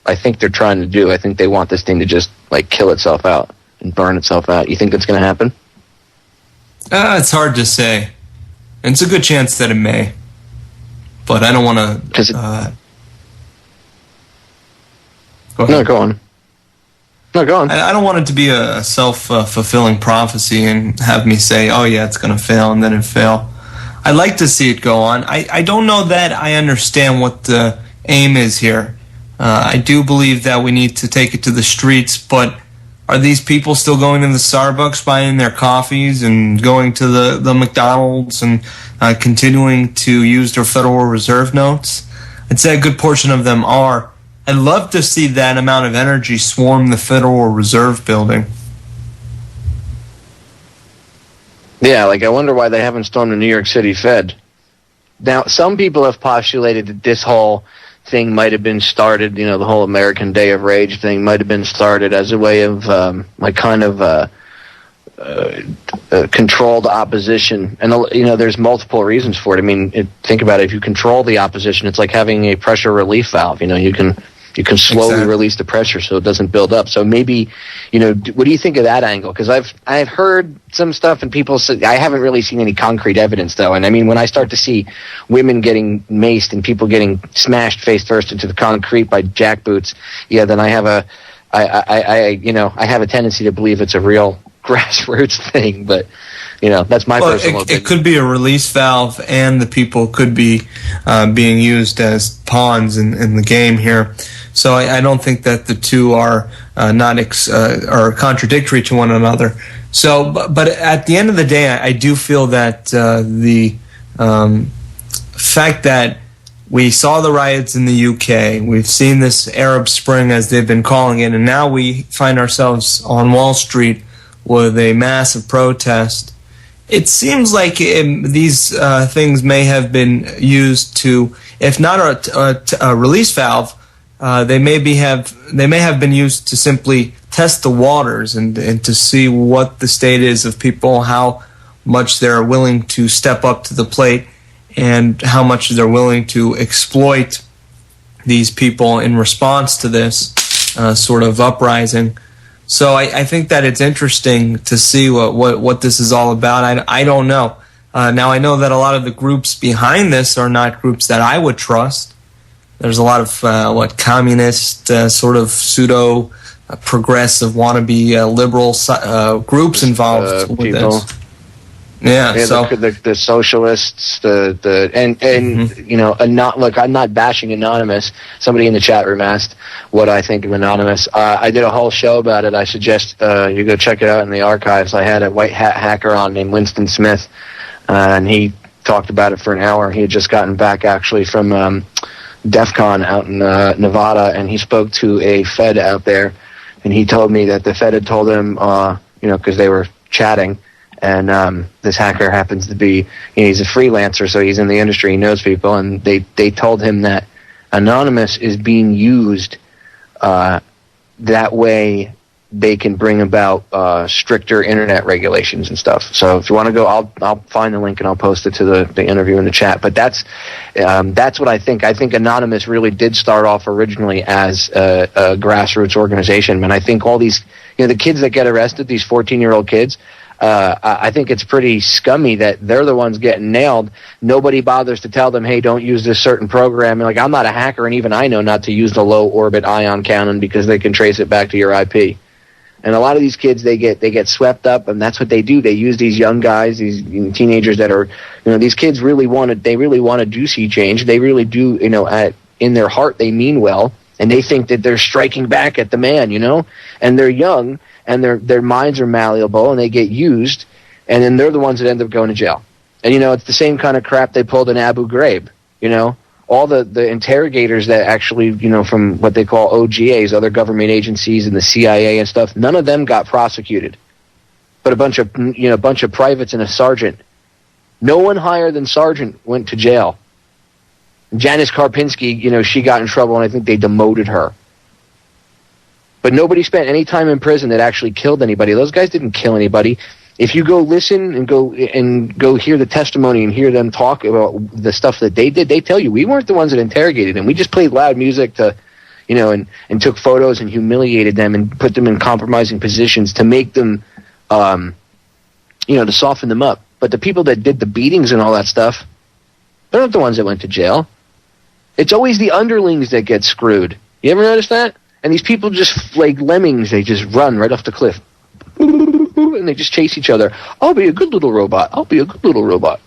Speaker 3: I think they're trying to do. I think they want this thing to just kill itself out and burn itself out. You think that's going to happen?
Speaker 4: It's hard to say. It's a good chance that it may, but I don't want to.
Speaker 3: Go on.
Speaker 4: I don't want it to be a self-fulfilling prophecy and have me say, "Oh yeah, it's going to fail," and then it fail. I'd like to see it go on. I don't know that I understand what the aim is here. I do believe that we need to take it to the streets, but are these people still going to the Starbucks, buying their coffees, and going to the McDonald's and continuing to use their Federal Reserve notes? I'd say a good portion of them are. I'd love to see that amount of energy swarm the Federal Reserve building.
Speaker 3: Yeah, I wonder why they haven't stormed the New York City Fed. Now, some people have postulated that this whole thing might have been started, the whole American Day of Rage thing might have been started as a way of controlled opposition. And there's multiple reasons for it. Think about it. If you control the opposition, it's like having a pressure relief valve. You can slowly release the pressure so it doesn't build up. So maybe, what do you think of that angle? Because I've heard some stuff, and people say, I haven't really seen any concrete evidence though. And when I start to see women getting maced and people getting smashed face first into the concrete by jackboots, then I have I have a tendency to believe it's a real grassroots thing. But that's my personal opinion.
Speaker 4: It could be a release valve, and the people could be being used as pawns in the game here. So I don't think that the two are are contradictory to one another. So, but at the end of the day, I do feel that the fact that we saw the riots in the UK, we've seen this Arab Spring as they've been calling it, and now we find ourselves on Wall Street with a massive protest. It seems like these things may have been used to, if not a release valve, they may have been used to simply test the waters and to see what the state is of people, how much they're willing to step up to the plate, and how much they're willing to exploit these people in response to this sort of uprising. So I think that it's interesting to see what this is all about. I don't know. Now, I know that a lot of the groups behind this are not groups that I would trust. There's a lot of communist sort of pseudo progressive wannabe liberal groups involved with
Speaker 3: people.
Speaker 4: this. Yeah, so
Speaker 3: the socialists, look, I'm not bashing Anonymous. Somebody in the chat room asked what I think of Anonymous. I did a whole show about it. I suggest you go check it out in the archives. I had a white hat hacker on named Winston Smith, and he talked about it for an hour. He had just gotten back actually from DEF CON out in Nevada, and he spoke to a Fed out there, and he told me that the Fed had told him, because they were chatting. And this hacker happens to be, he's a freelancer, so he's in the industry, he knows people, and they told him that Anonymous is being used that way they can bring about stricter internet regulations and stuff. So if you want to go, I'll find the link and I'll post it to the interview in the chat. But that's what I think. I think Anonymous really did start off originally as a grassroots organization. And I think all these, the kids that get arrested, these 14-year-old kids, I think it's pretty scummy that they're the ones getting nailed. Nobody bothers to tell them, hey, don't use this certain program. Like, I'm not a hacker, and even I know not to use the low orbit ion cannon because they can trace it back to your IP. And a lot of these kids, they get swept up, and that's what they do. They use these young guys, these teenagers that are, these kids really want to do sea change. They really do, in their heart, they mean well, and they think that they're striking back at the man, and they're young. And their minds are malleable, and they get used, and then they're the ones that end up going to jail. And, it's the same kind of crap they pulled in Abu Ghraib, All the interrogators that actually, from what they call OGAs, other government agencies and the CIA and stuff, none of them got prosecuted. But a bunch of privates and a sergeant. No one higher than sergeant went to jail. Janice Karpinski, she got in trouble, and I think they demoted her. But nobody spent any time in prison that actually killed anybody. Those guys didn't kill anybody. If you go listen and go hear the testimony and hear them talk about the stuff that they did, they tell you we weren't the ones that interrogated them. We just played loud music to, and took photos and humiliated them and put them in compromising positions to make them, to soften them up. But the people that did the beatings and all that stuff, they're not the ones that went to jail. It's always the underlings that get screwed. You ever notice that? And these people just, like lemmings, they just run right off the cliff. And they just chase each other. I'll be a good little robot. I'll be a good little robot.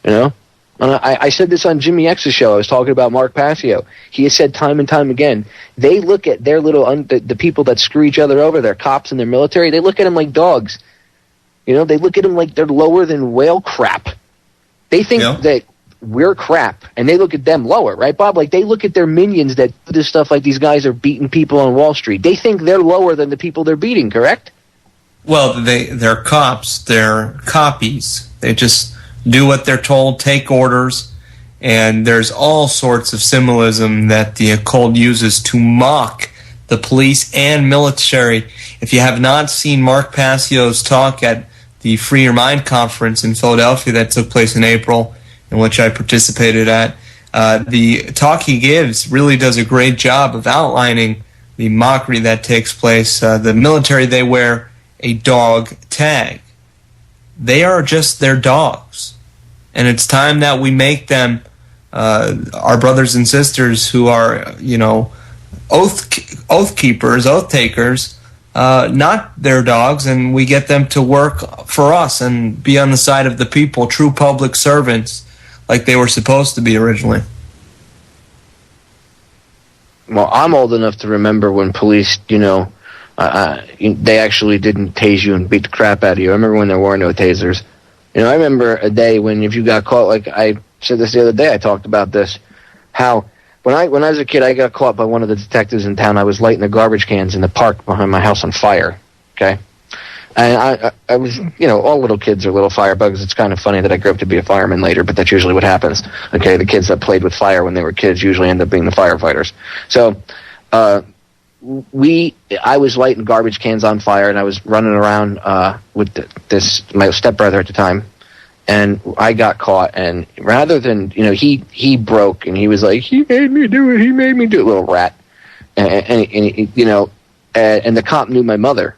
Speaker 3: And I said this on Jimmy X's show. I was talking about Mark Passio. He has said time and time again, they look at their little, the people that screw each other over, their cops and their military, they look at them like dogs. They look at them like they're lower than whale crap. They think that we're crap, and they look at them lower, right, Bob? Like, they look at their minions that do this stuff, like these guys are beating people on Wall Street. They think they're lower than the people they're beating, correct?
Speaker 4: Well, they're cops. They're copies. They just do what they're told, take orders, and there's all sorts of symbolism that the occult uses to mock the police and military. If you have not seen Mark Passio's talk at the Free Your Mind conference in Philadelphia that took place in April, in which I participated at, the talk he gives really does a great job of outlining the mockery that takes place. The military, they wear a dog tag. They are just their dogs. And it's time that we make them our brothers and sisters who are, oath keepers, oath takers, not their dogs, and we get them to work for us and be on the side of the people, true public servants, like they were supposed to be originally.
Speaker 3: Well, I'm old enough to remember when police, they actually didn't tase you and beat the crap out of you. I remember when there were no tasers. I remember a day when if you got caught, like I said this the other day, I talked about this, how when I was a kid, I got caught by one of the detectives in town. I was lighting the garbage cans in the park behind my house on fire, okay? And I was, all little kids are little firebugs. It's kind of funny that I grew up to be a fireman later, but that's usually what happens. Okay, the kids that played with fire when they were kids usually end up being the firefighters. So I was lighting garbage cans on fire, and I was running around with my stepbrother at the time, and I got caught. And rather than, he broke, and he was like, he made me do it, little rat. And the cop knew my mother.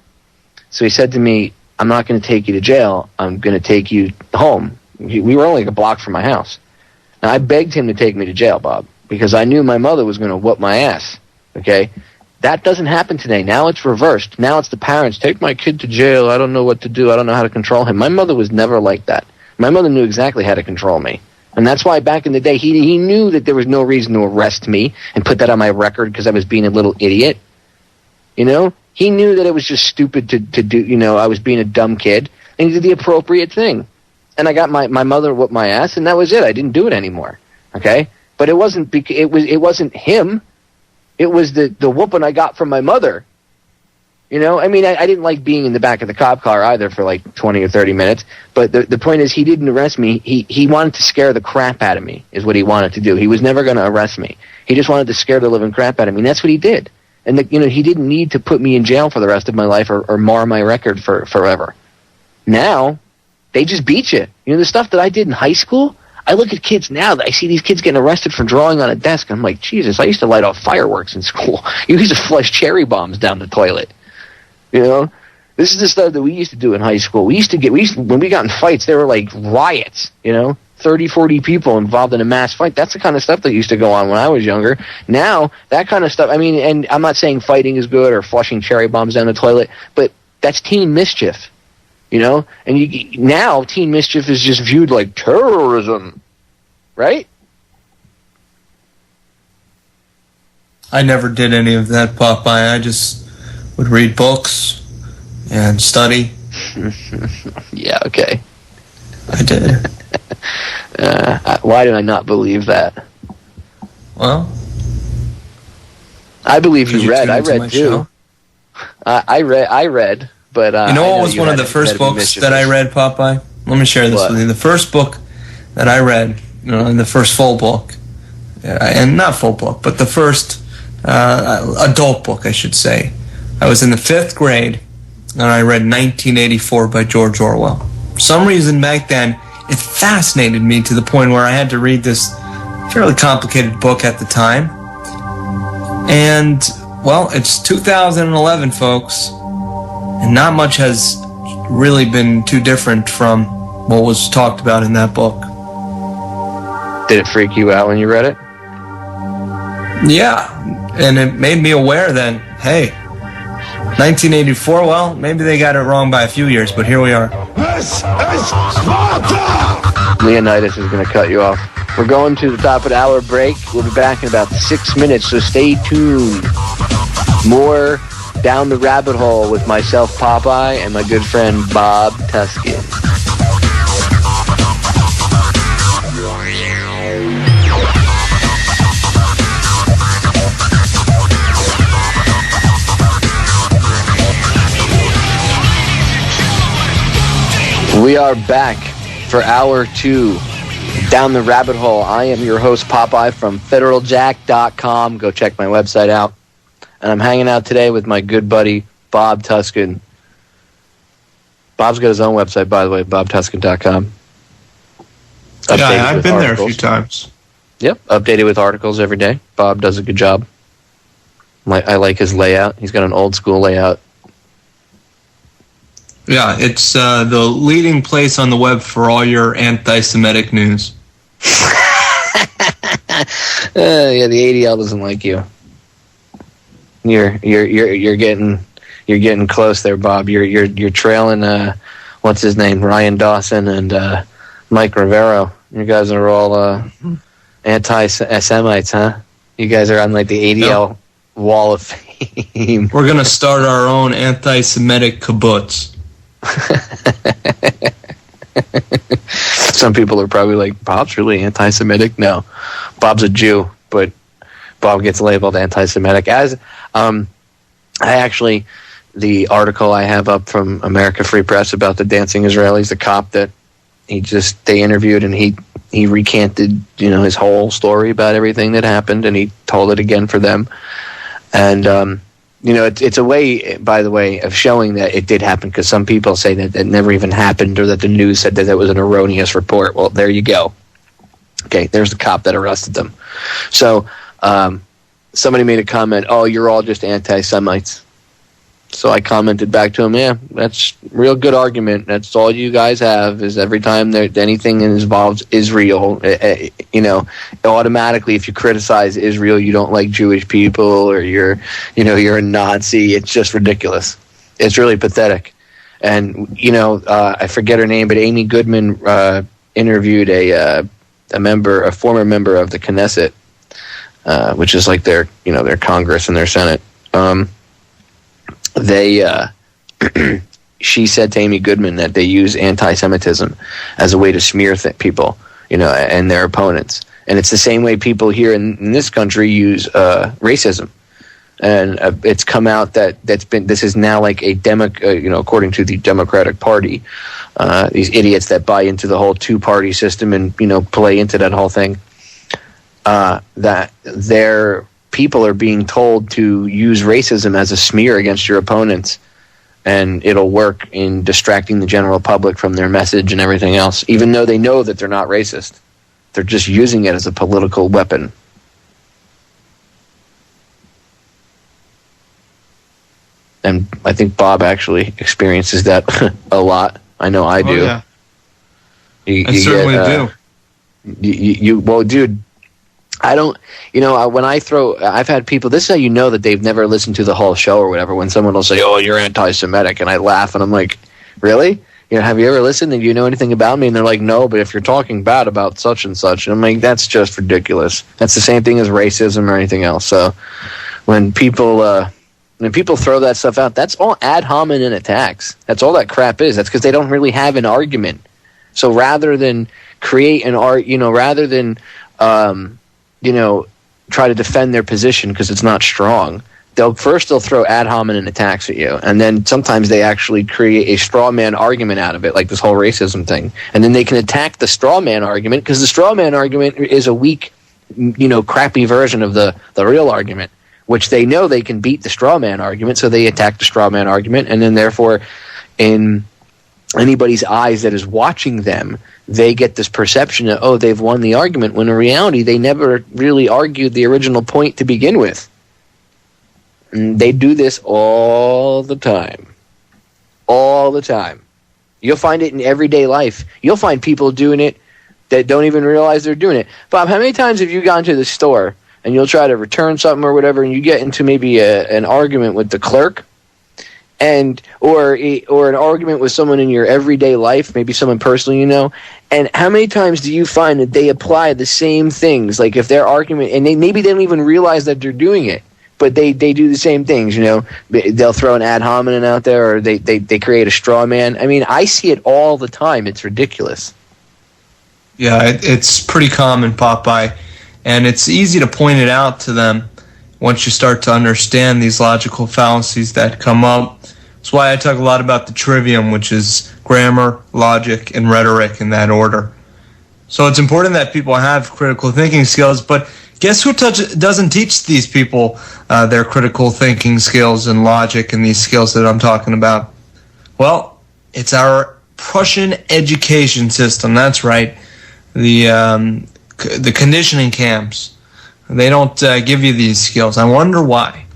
Speaker 3: So he said to me, I'm not going to take you to jail. I'm going to take you home. We were only a block from my house. And I begged him to take me to jail, Bob, because I knew my mother was going to whoop my ass, okay? That doesn't happen today. Now it's reversed. Now it's the parents, take my kid to jail. I don't know what to do. I don't know how to control him. My mother was never like that. My mother knew exactly how to control me. And that's why back in the day, he knew that there was no reason to arrest me and put that on my record because I was being a little idiot. You know? He knew that it was just stupid to do, you know, I was being a dumb kid. And he did the appropriate thing. And I got my mother whooped my ass, and that was it. I didn't do it anymore. Okay? But it wasn't him. It was the whooping I got from my mother. You know, I mean, I didn't like being in the back of the cop car either for like 20 or 30 minutes. But the point is, he didn't arrest me. He wanted to scare the crap out of me, is what he wanted to do. He was never going to arrest me. He just wanted to scare the living crap out of me. And that's what he did. And, you know, he didn't need to put me in jail for the rest of my life or mar my record forever. Now, they just beat you. You know, the stuff that I did in high school, I look at kids now, I see these kids getting arrested for drawing on a desk. I'm like, Jesus, I used to light off fireworks in school. You used to flush cherry bombs down the toilet. You know, this is the stuff that we used to do in high school. When we got in fights, there were like riots, you know, 30, 40 people involved in a mass fight. That's the kind of stuff that used to go on when I was younger. Now, that kind of stuff, I mean, and I'm not saying fighting is good or flushing cherry bombs down the toilet, but that's teen mischief, you know? And now teen mischief is just viewed like terrorism, right?
Speaker 4: I never did any of that, Popeye. I just would read books and study.
Speaker 3: Yeah, okay.
Speaker 4: I did.
Speaker 3: Why did I not believe that?
Speaker 4: Well,
Speaker 3: I believe you read. I
Speaker 4: tuned into
Speaker 3: read
Speaker 4: my
Speaker 3: too.
Speaker 4: show.
Speaker 3: I read, but
Speaker 4: you know what was one of the first books that I read, Popeye? Let me share this with you. The first book that I read, you know, and the first full book, and not full book, but the first adult book, I should say. I was in the 5th grade, and I read 1984 by George Orwell. For some reason back then, it fascinated me to the point where I had to read this fairly complicated book at the time. And, well, it's 2011, folks, and not much has really been too different from what was talked about in that book.
Speaker 3: Did it freak you out when you read it?
Speaker 4: Yeah, and it made me aware that, hey, 1984, well, maybe they got it wrong by a few years, but here we are.
Speaker 1: This is Sparta!
Speaker 3: Leonidas is going to cut you off. We're going to the top of the hour break. We'll be back in about 6 minutes, so stay tuned. More Down the Rabbit Hole with myself, Popeye, and my good friend, Bob Tuskin. We are back for hour 2, Down the Rabbit Hole. I am your host, Popeye, from federaljack.com. Go check my website out. And I'm hanging out today with my good buddy, Bob Tuskin. Bob's got his own website, by the way, bobtuskin.com.
Speaker 4: Yeah, I've been there a few times.
Speaker 3: Yep, updated with articles every day. Bob does a good job. I like his layout. He's got an old school layout.
Speaker 4: Yeah, it's the leading place on the web for all your anti-Semitic news.
Speaker 3: Yeah, the ADL doesn't like you. You're getting close there, Bob. You're trailing what's his name, Ryan Dawson and Mike Rivero. You guys are all anti-Semites, huh? You guys are on like the ADL wall of fame.
Speaker 4: We're gonna start our own anti-Semitic kibbutz.
Speaker 3: Some people are probably like, Bob's really anti-Semitic. No, Bob's a Jew, but Bob gets labeled anti-Semitic. As the article I have up from America Free Press about the dancing Israelis, the cop that they interviewed, and he recanted, you know, his whole story about everything that happened, and he told it again for them. And you know, it's a way, by the way, of showing that it did happen, because some people say that it never even happened, or that the news said that it was an erroneous report. Well, there you go. Okay, there's the cop that arrested them. So somebody made a comment, oh, you're all just anti-Semites. So I commented back to him, yeah, that's a real good argument. That's all you guys have, is every time that anything involves Israel, automatically if you criticize Israel, you don't like Jewish people, or you're a Nazi. It's just ridiculous. It's really pathetic. And, I forget her name, but Amy Goodman interviewed a former member of the Knesset, which is like their Congress and their Senate. She said to Amy Goodman that they use anti-Semitism as a way to smear people, and their opponents. And it's the same way people here in this country use racism. And it's come out this is now like a according to the Democratic Party, these idiots that buy into the whole two-party system and play into that whole thing, that their people are being told to use racism as a smear against your opponents, and it'll work in distracting the general public from their message and everything else, even though they know that they're not racist. They're just using it as a political weapon. And I think Bob actually experiences that a lot. I know I do.
Speaker 4: Oh, yeah. I certainly do.
Speaker 3: Well, dude, I don't, I've had people, this is how you know that they've never listened to the whole show or whatever, when someone will say, oh, you're anti-Semitic, and I laugh, and I'm like, really? Have you ever listened, and do you know anything about me? And they're like, no, but if you're talking bad about such and such, and I'm like, that's just ridiculous. That's the same thing as racism or anything else. So when people throw that stuff out, that's all ad hominem attacks. That's all that crap is. That's because they don't really have an argument. So rather than create an rather than try to defend their position because it's not strong, they'll throw ad hominem attacks at you, and then sometimes they actually create a straw man argument out of it, like this whole racism thing, and then they can attack the straw man argument, because the straw man argument is a weak, crappy version of the real argument, which they know they can beat the straw man argument, so they attack the straw man argument, and then therefore in anybody's eyes that is watching them, they get this perception that, oh, they've won the argument, when in reality they never really argued the original point to begin with. And they do this all the time. All the time. You'll find it in everyday life. You'll find people doing it that don't even realize they're doing it. Bob, how many times have you gone to the store and you'll try to return something or whatever, and you get into maybe an argument with the clerk, or an argument with someone in your everyday life, maybe someone personally and how many times do you find that they apply the same things? Like if their argument, and maybe they don't even realize that they're doing it, but they do the same things, They'll throw an ad hominem out there, or they create a straw man. I mean, I see it all the time. It's ridiculous.
Speaker 4: Yeah, it's pretty common, Popeye. And it's easy to point it out to them once you start to understand these logical fallacies that come up. That's why I talk a lot about the trivium, which is grammar, logic, and rhetoric in that order. So it's important that people have critical thinking skills, but guess who doesn't teach these people their critical thinking skills and logic and these skills that I'm talking about? Well, it's our Prussian education system. That's right. The conditioning camps. They don't give you these skills. I wonder why.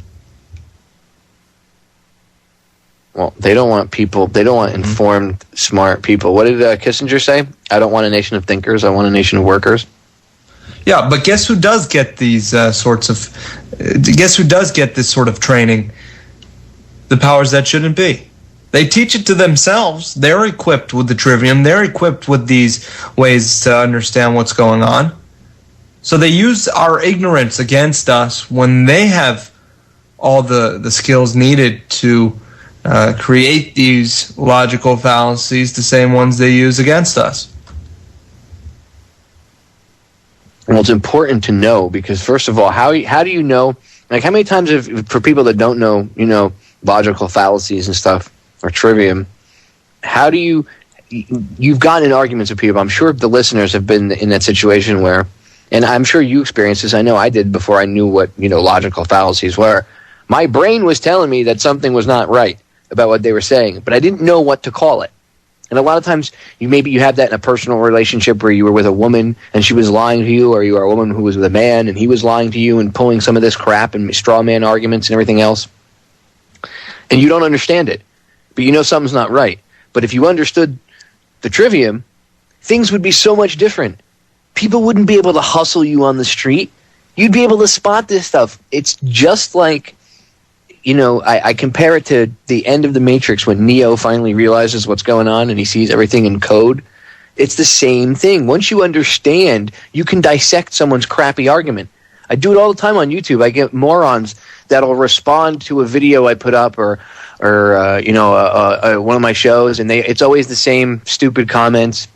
Speaker 3: Well, they don't want people, they don't want informed, smart people. What did Kissinger say? I don't want a nation of thinkers, I want a nation of workers.
Speaker 4: Yeah, but guess who does get these guess who does get this sort of training? The powers that shouldn't be. They teach it to themselves. They're equipped with the trivium. They're equipped with these ways to understand what's going on. So they use our ignorance against us when they have all the skills needed to create these logical fallacies, the same ones they use against us.
Speaker 3: Well, it's important to know, because first of all, how do you know, like how many times for people that don't know, logical fallacies and stuff, or trivium, how do you've gotten in arguments with people, I'm sure the listeners have been in that situation where, and I'm sure you experienced this, I know I did before I knew what, logical fallacies were. My brain was telling me that something was not right about what they were saying, but I didn't know what to call it. And a lot of times, you have that in a personal relationship where you were with a woman and she was lying to you, or you are a woman who was with a man and he was lying to you and pulling some of this crap and straw man arguments and everything else. and you don't understand it, but you know something's not right. But if you understood the trivium, things would be so much different. People wouldn't be able to hustle you on the street. You'd be able to spot this stuff. It's just like, I compare it to the end of The Matrix when Neo finally realizes what's going on and he sees everything in code. It's the same thing. Once you understand, you can dissect someone's crappy argument. I do it all the time on YouTube. I get morons that'll respond to a video I put up or one of my shows, and it's always the same stupid comments.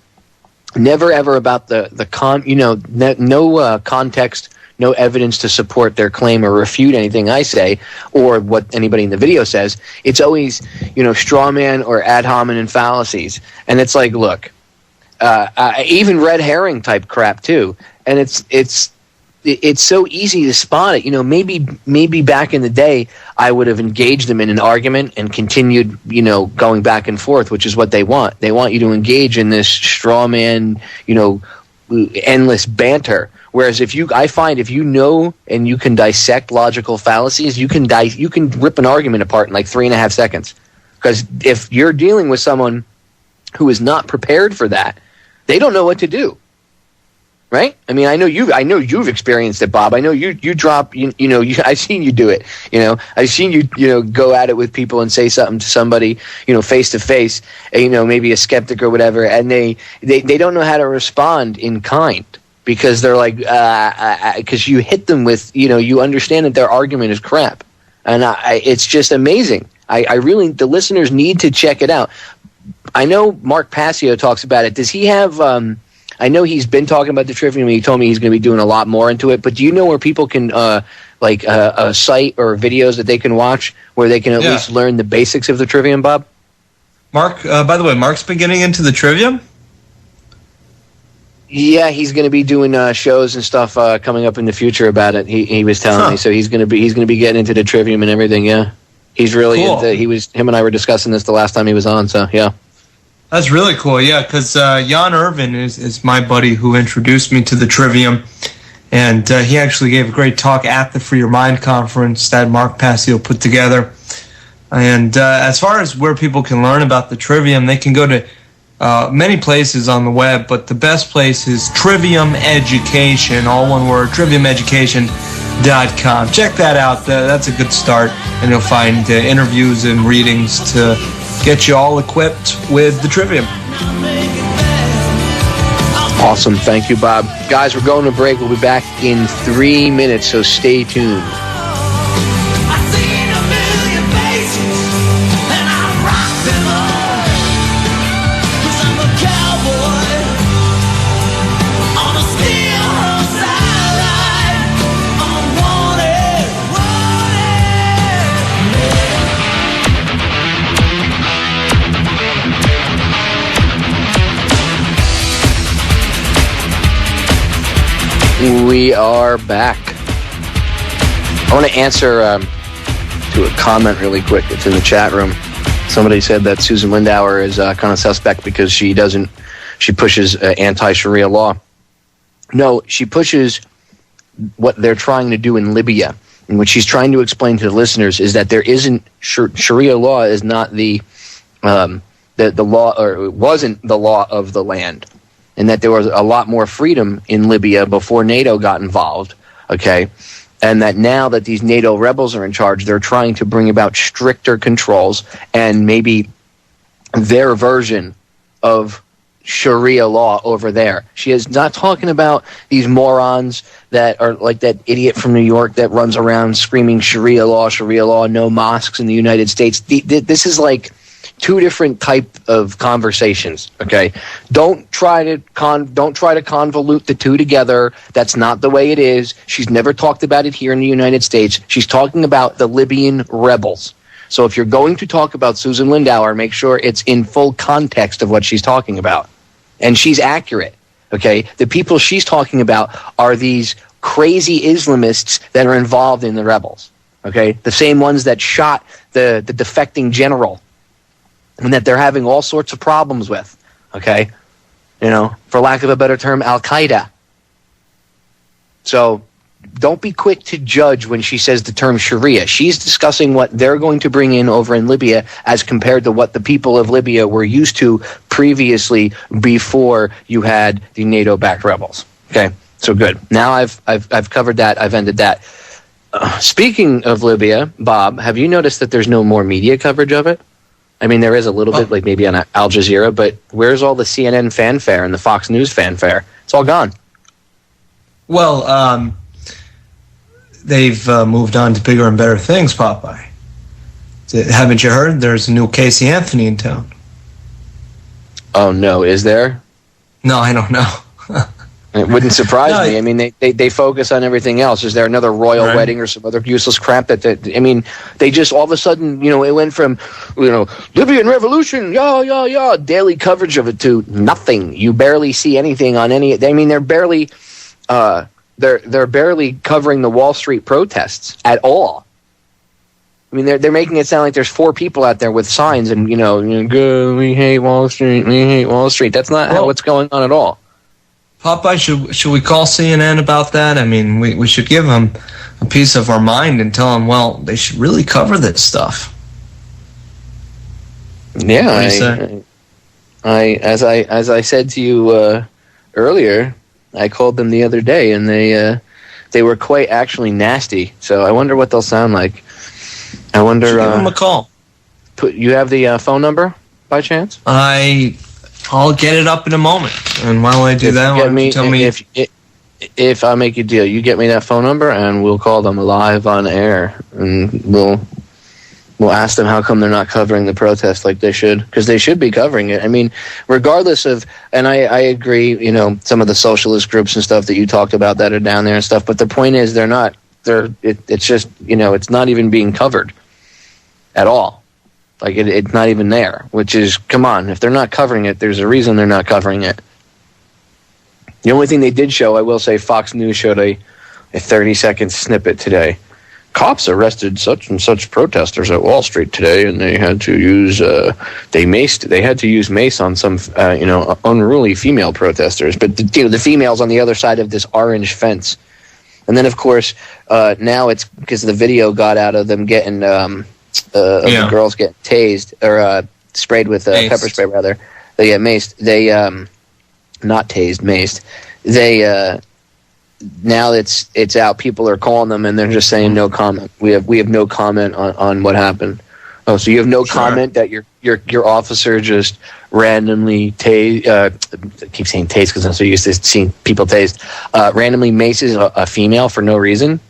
Speaker 3: Never ever about no context, no evidence to support their claim or refute anything I say or what anybody in the video says. It's always, straw man or ad hominem fallacies. And it's like, look, even red herring type crap too. And it's so easy to spot it. Maybe back in the day I would have engaged them in an argument and continued, going back and forth, which is what they want. They want you to engage in this straw man, endless banter. Whereas I find if you know and you can dissect logical fallacies, you can rip an argument apart in like 3.5 seconds. Because if you're dealing with someone who is not prepared for that, they don't know what to do. Right? I mean, I know you've experienced it, Bob. I know you drop, I've seen you do it. I've seen you, go at it with people and say something to somebody, face to face, maybe a skeptic or whatever, and they don't know how to respond in kind because they're like, because you hit them with, you understand that their argument is crap, and it's just amazing. I really, the listeners need to check it out. I know Mark Passio talks about it. Does he have? I know he's been talking about the trivium. He told me he's going to be doing a lot more into it. But do you know where people can, a site or videos that they can watch where they can at least learn the basics of the trivium, Bob?
Speaker 4: Mark, by the way, Mark's been getting into the trivium?
Speaker 3: Yeah, he's going to be doing shows and stuff coming up in the future about it. He was telling me. So he's going to be getting into the trivium and everything. Yeah, he's really
Speaker 4: cool.
Speaker 3: Him and I were discussing this the last time he was on. So yeah.
Speaker 4: That's really cool, yeah, because Jan Irvin is my buddy who introduced me to the trivium, and he actually gave a great talk at the Free Your Mind conference that Mark Passio put together. And as far as where people can learn about the trivium, they can go to many places on the web, but the best place is Trivium Education, all one word, triviumeducation.com. Check that out. That's a good start, and you'll find interviews and readings to get you all equipped with the trivium.
Speaker 3: Awesome. Thank you, Bob. Guys, we're going to break. We'll be back in 3 minutes, so stay tuned. We are back. I want to answer to a comment really quick. It's in the chat room. Somebody said that Susan Lindauer is kind of suspect because she pushes anti-Sharia law. No, she pushes what they're trying to do in Libya. And what she's trying to explain to the listeners is that there isn't Sharia law is not the law, or it wasn't the law of the land. And that there was a lot more freedom in Libya before NATO got involved, okay? And that now that these NATO rebels are in charge, they're trying to bring about stricter controls and maybe their version of Sharia law over there. She is not talking about these morons that are like that idiot from New York that runs around screaming Sharia law, no mosques in the United States. This is like two different type of conversations. Okay, don't try to convolute the two together. That's not the way it is. She's never talked about it here in the United States. She's talking about the Libyan rebels. So if you're going to talk about Susan Lindauer, make sure it's in full context of what she's talking about, and she's accurate. Okay, the people she's talking about are these crazy Islamists that are involved in the rebels. Okay, the same ones that shot the defecting general, and that they're having all sorts of problems with, okay? For lack of a better term, Al-Qaeda. So don't be quick to judge when she says the term Sharia. She's discussing what they're going to bring in over in Libya as compared to what the people of Libya were used to previously before you had the NATO-backed rebels. Okay, so good. Now I've covered that. I've ended that. Speaking of Libya, Bob, have you noticed that there's no more media coverage of it? I mean, there is a little bit, like maybe on Al Jazeera, but where's all the CNN fanfare and the Fox News fanfare? It's all gone.
Speaker 4: Well, they've moved on to bigger and better things, Popeye. Haven't you heard? There's a new Casey Anthony in town.
Speaker 3: Oh, no. Is there?
Speaker 4: No, I don't know.
Speaker 3: It wouldn't surprise me. I mean, they focus on everything else. Is there another royal wedding or some other useless crap that I mean, they just all of a sudden, it went from, Libyan revolution, daily coverage of it to nothing. You barely see anything on any. I mean, they're barely covering the Wall Street protests at all. I mean, they're making it sound like there's 4 people out there with signs and we hate Wall Street, we hate Wall Street. That's not what's going on at all.
Speaker 4: Popeye, should we call CNN about that? I mean, we should give them a piece of our mind and tell them, well, they should really cover this stuff.
Speaker 3: Yeah, as I said to you earlier, I called them the other day, and they were quite actually nasty. So I wonder what they'll sound like. I wonder.
Speaker 4: Give them a call.
Speaker 3: You have the phone number by chance?
Speaker 4: I'll get it up in a moment. And while I do that, why don't you tell me
Speaker 3: if I make a deal, you get me that phone number, and we'll call them live on air, and we'll ask them how come they're not covering the protest like they should, because they should be covering it. I mean, regardless of, and I agree, some of the socialist groups and stuff that you talked about that are down there and stuff, but the point is it's just, it's not even being covered at all. Like, it's not even there, which is, come on, if they're not covering it, there's a reason they're not covering it. The only thing they did show, I will say, Fox News showed a 30-second snippet today. Cops arrested such and such protesters at Wall Street today, and they had to use they had to use mace on some unruly female protesters. But the females on the other side of this orange fence. And then, of course, now it's because the video got out of them getting the girls getting tased or sprayed with pepper spray, rather. They get maced. They not tased, maced. They now it's out. People are calling them, and they're just saying no comment. We have no comment on what happened. Oh, so you have no comment that your officer just randomly tased? I keep saying tased because I'm so used to seeing people tased. Randomly maces a female for no reason.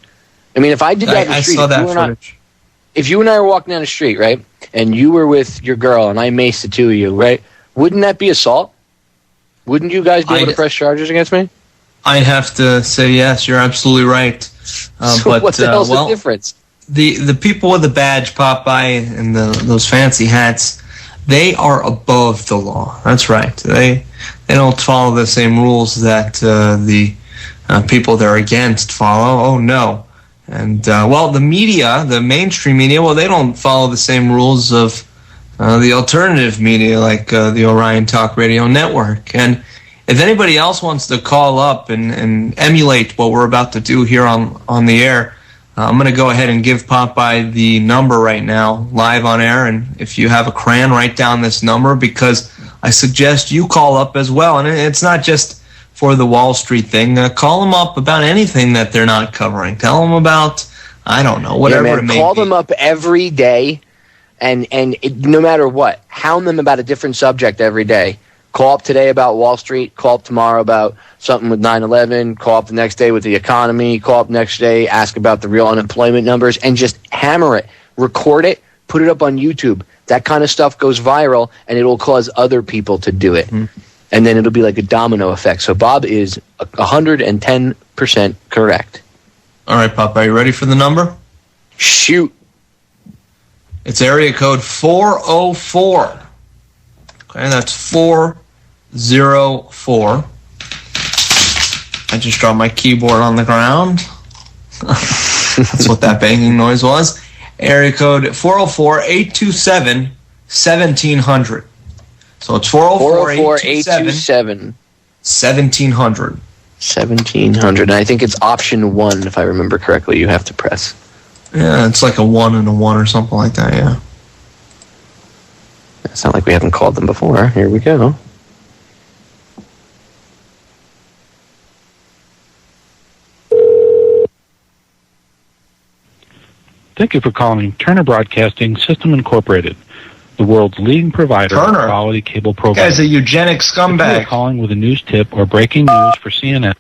Speaker 3: I mean, if I did that in the street,
Speaker 4: I saw that footage.
Speaker 3: If you and I were walking down the street, right, and you were with your girl, and I maced the 2 of you, right, wouldn't that be assault? Wouldn't you guys be able to press charges against me?
Speaker 4: I'd have to say yes. You're absolutely right.
Speaker 3: So
Speaker 4: but
Speaker 3: what the hell's the difference?
Speaker 4: The people with the badge, Popeye, and those fancy hats, they are above the law. That's right. They don't follow the same rules that the people they're against follow. Oh no. And the media, the mainstream media, they don't follow the same rules of the alternative media, like the Orion Talk Radio Network. And if anybody else wants to call up and emulate what we're about to do here on the air, I'm going to go ahead and give Popeye the number right now, live on air. And if you have a crayon, write down this number, because I suggest you call up as well. And it's not just for the Wall Street thing. Call them up about anything that they're not covering. Tell them about, I don't know, whatever it may be.
Speaker 3: Call them up every day, and no matter what, hound them about a different subject every day. Call up today about Wall Street. Call up tomorrow about something with 9/11. Call up the next day with the economy. Call up next day, ask about the real unemployment numbers, and just hammer it. Record it. Put it up on YouTube. That kind of stuff goes viral, and it will cause other people to do it. Mm-hmm. And then it'll be like a domino effect. So Bob is 110% correct.
Speaker 4: All right, Pop, are you ready for the number?
Speaker 3: Shoot.
Speaker 4: It's area code 404. Okay, that's 404. I just dropped my keyboard on the ground. That's what that banging noise was. Area code 404-827-1700. So it's 404-827-1700.
Speaker 3: 1700. And I think it's option 1, if I remember correctly, you have to press.
Speaker 4: Yeah, it's like a 1 and a 1 or something like that, yeah.
Speaker 3: It's not like we haven't called them before. Here we go.
Speaker 6: Thank you for calling Turner Broadcasting System Incorporated, the world's leading provider of quality cable programming.
Speaker 4: Guy's a eugenic scumbag.
Speaker 6: If you are calling with a news tip or breaking news for CNN.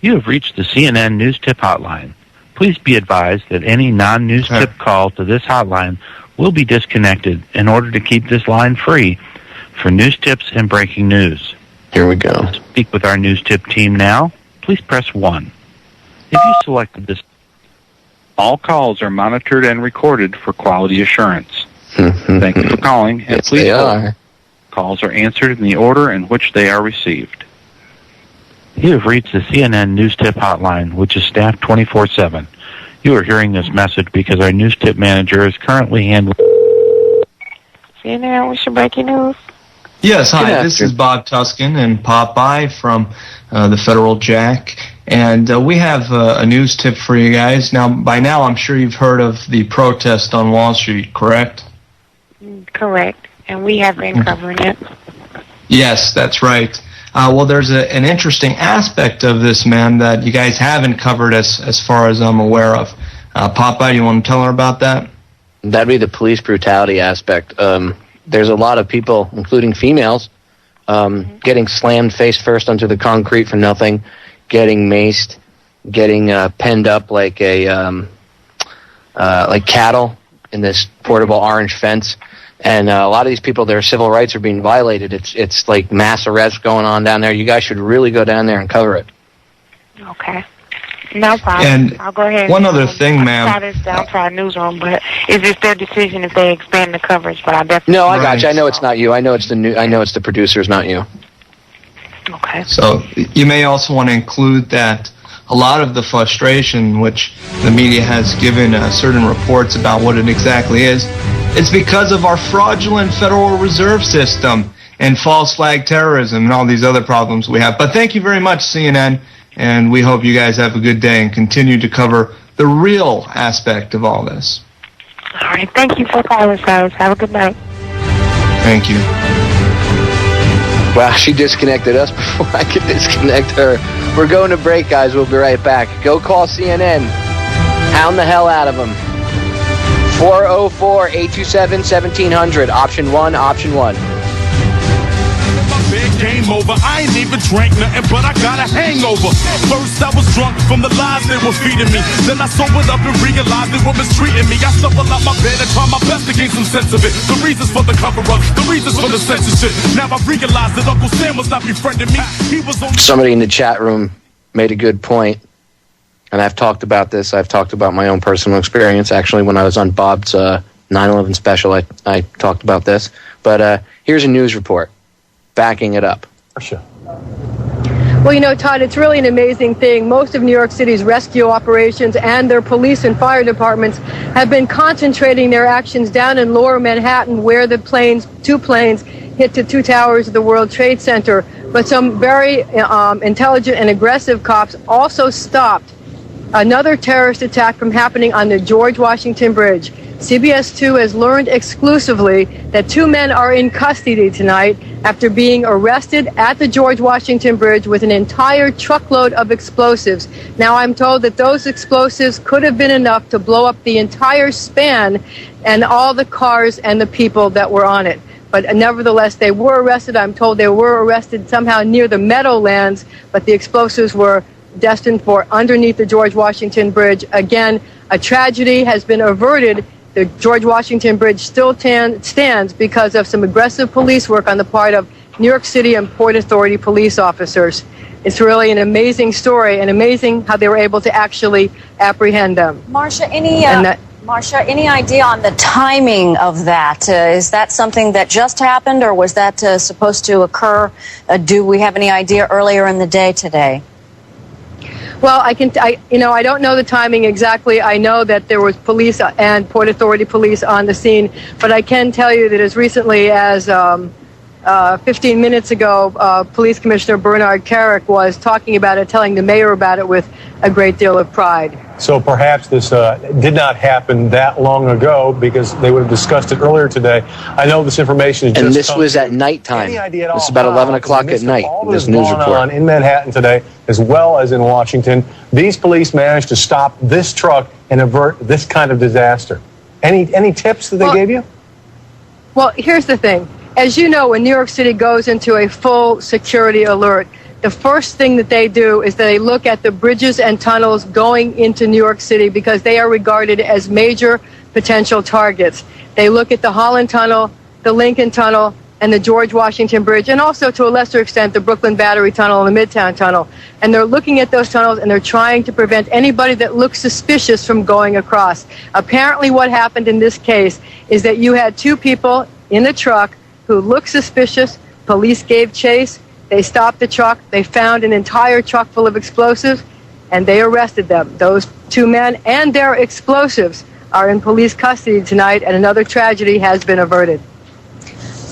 Speaker 6: You have reached the CNN News Tip Hotline. Please be advised that any non-news tip call to this hotline will be disconnected in order to keep this line free for news tips and breaking news.
Speaker 3: Here we go.
Speaker 6: To speak with our news tip team now, please press 1. If you selected this, all calls are monitored and recorded for quality assurance. Thank you for calling, and
Speaker 3: Yes,
Speaker 6: please
Speaker 3: they
Speaker 6: hold.
Speaker 3: are.
Speaker 6: Calls are answered in the order in which they are received. You have reached the CNN News Tip Hotline, which is staffed 24/7. You are hearing this message because our news tip manager is currently handling...
Speaker 7: CNN, what's your breaking news?
Speaker 4: Yes, hi, this is Bob Tuskin and Popeye from the Federal Jack. And we have a news tip for you guys. Now, by now, I'm sure you've heard of the protest on Wall Street, correct?
Speaker 7: Correct. And we have been covering it.
Speaker 4: Yes, that's right. Well, there's an interesting aspect of this, man, that you guys haven't covered as far as I'm aware of. Popeye, you want to tell her about that?
Speaker 3: That'd be the police brutality aspect. There's a lot of people, including females, getting slammed face first onto the concrete for nothing, getting maced, getting penned up like cattle in this portable orange fence. And a lot of these people, their civil rights are being violated. It's like mass arrests going on down there. You guys should really go down there and cover it.
Speaker 7: Okay. No problem.
Speaker 4: And
Speaker 7: I'll go ahead.
Speaker 4: one other thing, ma'am.
Speaker 7: I'll try this down to our newsroom, but it's their decision if they expand the coverage. But I definitely.
Speaker 3: No, I got you. I know it's not you. I know it's the producers, not you.
Speaker 7: Okay.
Speaker 4: So you may also want to include that a lot of the frustration which the media has given certain reports about what it exactly is, it's because of our fraudulent Federal Reserve System and false flag terrorism and all these other problems we have. But thank you very much, CNN, and we hope you guys have a good day and continue to cover the real aspect of all this.
Speaker 7: All right. Thank you for calling, guys. Have a good night.
Speaker 4: Thank you.
Speaker 3: Wow, she disconnected us before I could disconnect her. We're going to break, guys. We'll be right back. Go call CNN. Hound the hell out of them. 404-827-1700. Option 1, option 1.
Speaker 8: Big game over. I ain't even drank nothing, but I got a hangover. First I was drunk from the lies they were feeding me. Then I sobered up and realized they were mistreating me. I stumbled out my bed and tried my best to gain some sense of it. The reasons for the cover-up, the reasons for the censorship. Now I realized that Uncle Sam was not befriending me. He was on. Somebody
Speaker 3: in the chat room made a good point, and I've talked about this. I've talked about my own personal experience. Actually, when I was on Bob's 9/11 special, I talked about this. But here's a news report backing it up.
Speaker 9: Sure.
Speaker 10: Well, you know, Todd, it's really an amazing thing. Most of New York City's rescue operations and their police and fire departments have been concentrating their actions down in Lower Manhattan, where the two planes hit the two towers of the World Trade Center. But some very intelligent and aggressive cops also stopped another terrorist attack from happening on the George Washington Bridge. CBS 2 has learned exclusively that 2 men are in custody tonight after being arrested at the George Washington Bridge with an entire truckload of explosives. Now, I'm told that those explosives could have been enough to blow up the entire span and all the cars and the people that were on it. But nevertheless, they were arrested. I'm told they were arrested somehow near the Meadowlands, but the explosives were destined for underneath the George Washington Bridge. Again, a tragedy has been averted. The George Washington Bridge still stands because of some aggressive police work on the part of New York City and Port Authority police officers. It's really an amazing story, and amazing how they were able to actually apprehend them.
Speaker 11: Marcia, any idea on the timing of that? Is that something that just happened, or was that supposed to occur? Do we have any idea earlier in the day today?
Speaker 10: Well, I don't know the timing exactly. I know that there was police and Port Authority police on the scene, but I can tell you that as recently as 15 minutes ago, Police Commissioner Bernard Carrick was talking about it, telling the mayor about it with a great deal of pride.
Speaker 9: So perhaps this did not happen that long ago because they would have discussed it earlier today. I know this information is just...
Speaker 3: And this was at nighttime. This is about 11 o'clock at night, this news report.
Speaker 9: On in Manhattan today, as well as in Washington, these police managed to stop this truck and avert this kind of disaster. Any tips that they gave you?
Speaker 10: Well, here's the thing. As you know, when New York City goes into a full security alert, the first thing that they do is they look at the bridges and tunnels going into New York City because they are regarded as major potential targets. They look at the Holland Tunnel, the Lincoln Tunnel, and the George Washington Bridge, and also to a lesser extent the Brooklyn Battery Tunnel and the Midtown Tunnel. And they're looking at those tunnels and they're trying to prevent anybody that looks suspicious from going across. Apparently what happened in this case is that you had two people in the truck who looked suspicious. Police gave chase. They stopped the truck. They found an entire truck full of explosives, and they arrested them. Those two men and their explosives are in police custody tonight, and another tragedy has been averted.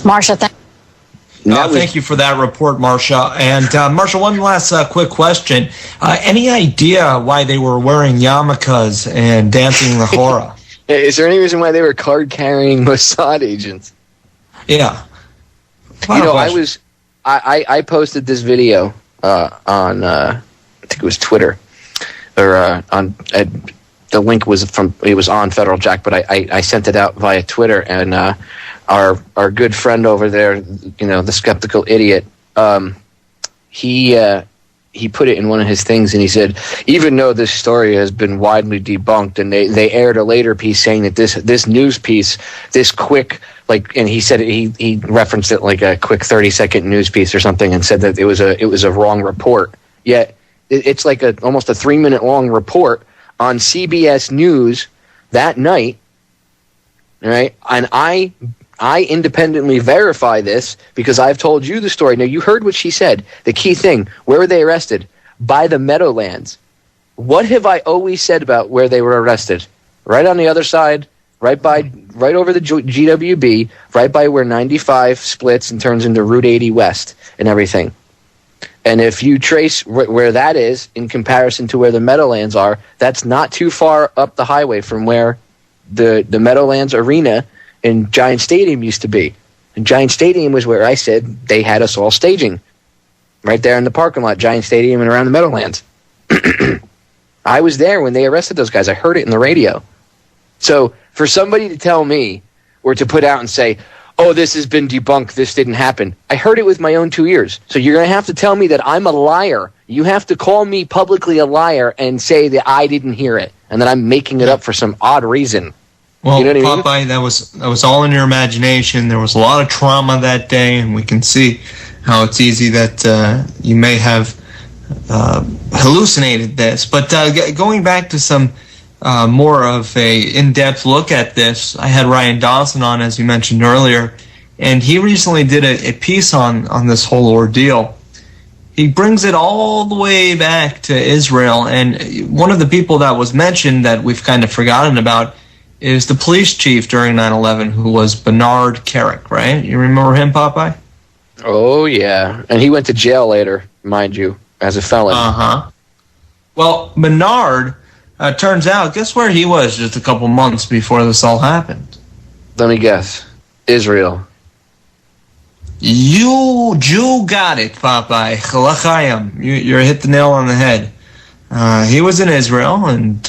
Speaker 11: Marcia,
Speaker 4: thank you for that report, Marcia. And Marcia, one last quick question. Any idea why they were wearing yarmulkes and dancing the hora?
Speaker 3: Is there any reason why they were card-carrying Mossad agents?
Speaker 4: Yeah.
Speaker 3: I posted this video on I think it was Twitter, or the link was on Federal Jack, but I sent it out via Twitter, and our good friend over there, the skeptical idiot, he put it in one of his things, and he said, even though this story has been widely debunked, and they aired a later piece saying that this news piece, this quick, and he said he referenced it like a quick 30-second news piece or something, and said that it was a wrong report. Yet it's like almost a 3-minute long report on CBS News that night, right? And I independently verify this because I've told you the story. Now, you heard what she said. The key thing, where were they arrested? By the Meadowlands. What have I always said about where they were arrested? Right on the other side, right over the GWB, right by where 95 splits and turns into Route 80 West and everything. And if you trace where that is in comparison to where the Meadowlands are, that's not too far up the highway from where the Meadowlands Arena in Giant Stadium used to be. And Giant Stadium was where I said they had us all staging. Right there in the parking lot, Giant Stadium and around the Meadowlands. I was there when they arrested those guys. I heard it in the radio. So for somebody to tell me or to put out and say, oh, this has been debunked, this didn't happen, I heard it with my own 2 ears. So you're going to have to tell me that I'm a liar. You have to call me publicly a liar and say that I didn't hear it and that I'm making it up for some odd reason.
Speaker 4: Well,
Speaker 3: you know what
Speaker 4: Popeye,
Speaker 3: I mean?
Speaker 4: that was all in your imagination. There was a lot of trauma that day, and we can see how it's easy that you may have hallucinated this. But going back to some more of a in-depth look at this, I had Ryan Dawson on, as you mentioned earlier, and he recently did a piece on this whole ordeal. He brings it all the way back to Israel, and one of the people that was mentioned that we've kind of forgotten about is the police chief during 9/11, who was Bernard Carrick, right? You remember him, Popeye?
Speaker 3: Oh, yeah. And he went to jail later, mind you, as a felon.
Speaker 4: Uh-huh. Well, Bernard, turns out, guess where he was just a couple months before this all happened?
Speaker 3: Let me guess. Israel.
Speaker 4: You got it, Popeye. L'chaim. You hit the nail on the head. He was in Israel, and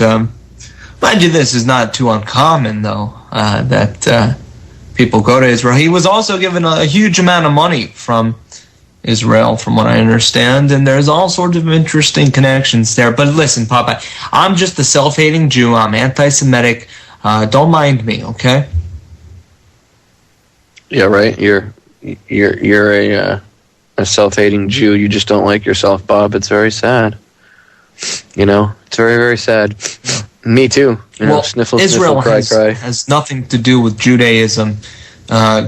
Speaker 4: mind you, this is not too uncommon, though, that people go to Israel. He was also given a huge amount of money from Israel, from what I understand, and there's all sorts of interesting connections there. But listen, Popeye, I'm just a self-hating Jew. I'm anti-Semitic. Don't mind me, okay?
Speaker 3: Yeah, right. You're a self-hating Jew. You just don't like yourself, Bob. It's very sad. It's very, very sad. Yeah. Me too. Sniffle,
Speaker 4: Israel
Speaker 3: sniffle, cry.
Speaker 4: has nothing to do with Judaism.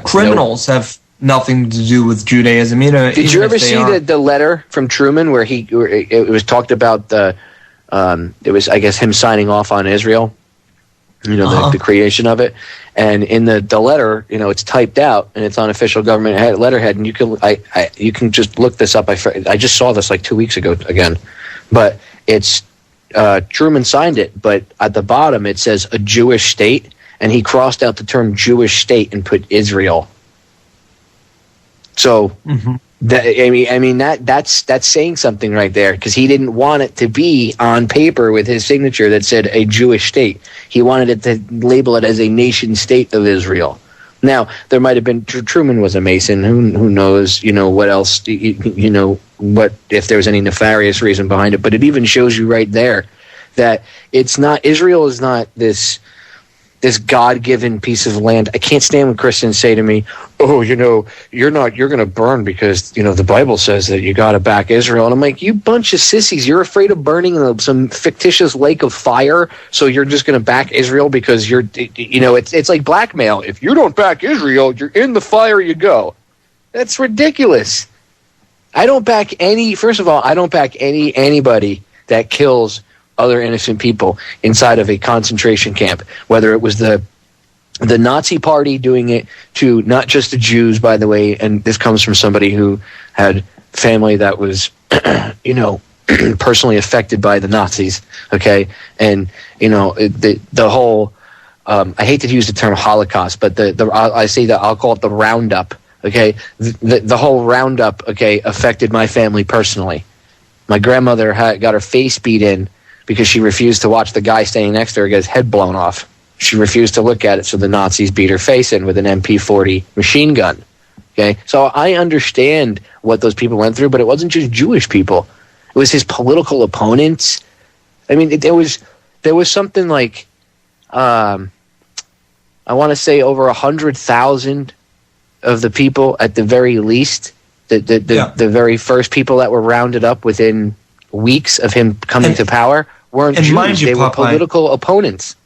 Speaker 4: Criminals have nothing to do with Judaism.
Speaker 3: Did you ever see the letter from Truman where it was talked about it was, I guess, him signing off on Israel? You know, the creation of it. And in the letter, you know, it's typed out and it's on official government letterhead. And you can just look this up. I just saw this like 2 weeks ago again, but it's Truman signed it. But at the bottom it says a Jewish state, and he crossed out the term Jewish state and put Israel. So that's saying something right there, because he didn't want it to be on paper with his signature that said a Jewish state. He wanted it to label it as a nation state of Israel. Now, there might have been, Truman was a Mason. Who knows, you know, what else, you know, what if there was any nefarious reason behind it. But it even shows you right there that it's not, Israel is not this God-given piece of land. I can't stand when Christians say to me, oh, you know, you're going to burn because, you know, the Bible says that you got to back Israel. And I'm like, you bunch of sissies, you're afraid of burning in some fictitious lake of fire, so you're just going to back Israel because you're, you know, it's like blackmail. If you don't back Israel, you're in the fire you go. That's ridiculous. I don't back first of all, I don't back anybody that kills other innocent people inside of a concentration camp, whether it was the Nazi party doing it to not just the Jews, by the way, and this comes from somebody who had family that was, you know, personally affected by the Nazis, okay? And, you know, the whole, I hate to use the term Holocaust, but I say that I'll call it the Roundup, okay? The whole Roundup, okay, affected my family personally. My grandmother got her face beat in because she refused to watch the guy standing next to her get his head blown off. She refused to look at it, so the Nazis beat her face in with an MP40 machine gun. Okay, so I understand what those people went through, but it wasn't just Jewish people. It was his political opponents. I mean, there was something like, I want to say over 100,000 of the people at the very least, the very first people that were rounded up within weeks of him coming to power weren't Jews. They were political opponents.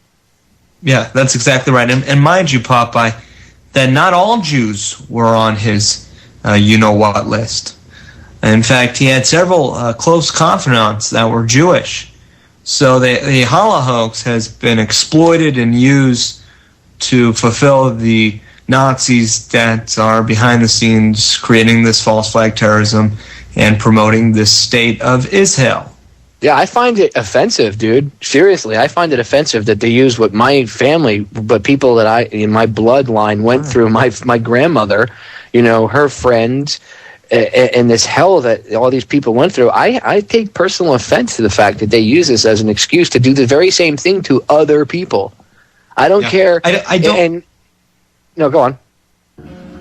Speaker 4: Yeah, that's exactly right. And mind you, Popeye, that not all Jews were on his you-know-what list. In fact, he had several close confidants that were Jewish. So the Holocaust has been exploited and used to fulfill the Nazis that are behind the scenes creating this false flag terrorism and promoting this state of Israel.
Speaker 3: Yeah, I find it offensive, dude. Seriously, I find it offensive that they use what my family, but people that in my bloodline went through, my grandmother, you know, her friends, and this hell that all these people went through. I take personal offense to the fact that they use this as an excuse to do the very same thing to other people. I don't care. I don't. No, go on.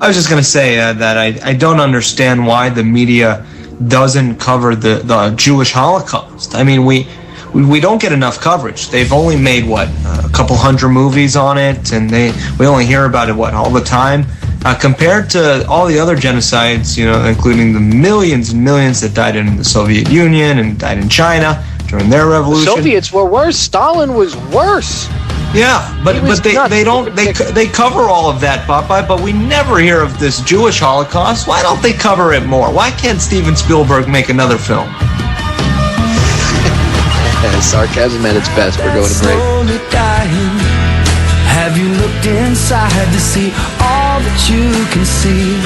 Speaker 4: I was just going to say that I don't understand why the media doesn't cover the Jewish Holocaust. I mean, we don't get enough coverage. They've only made, a couple hundred movies on it, and we only hear about it, all the time? Compared to all the other genocides, you know, including the millions and millions that died in the Soviet Union and died in China during their revolution.
Speaker 3: The Soviets were worse. Stalin was worse.
Speaker 4: Yeah, but they cover all of that, Popeye, but we never hear of this Jewish Holocaust. Why don't they cover it more? Why can't Steven Spielberg make another film?
Speaker 3: Sarcasm at its best. We're going to break.
Speaker 12: Have you looked inside to see all that you can see?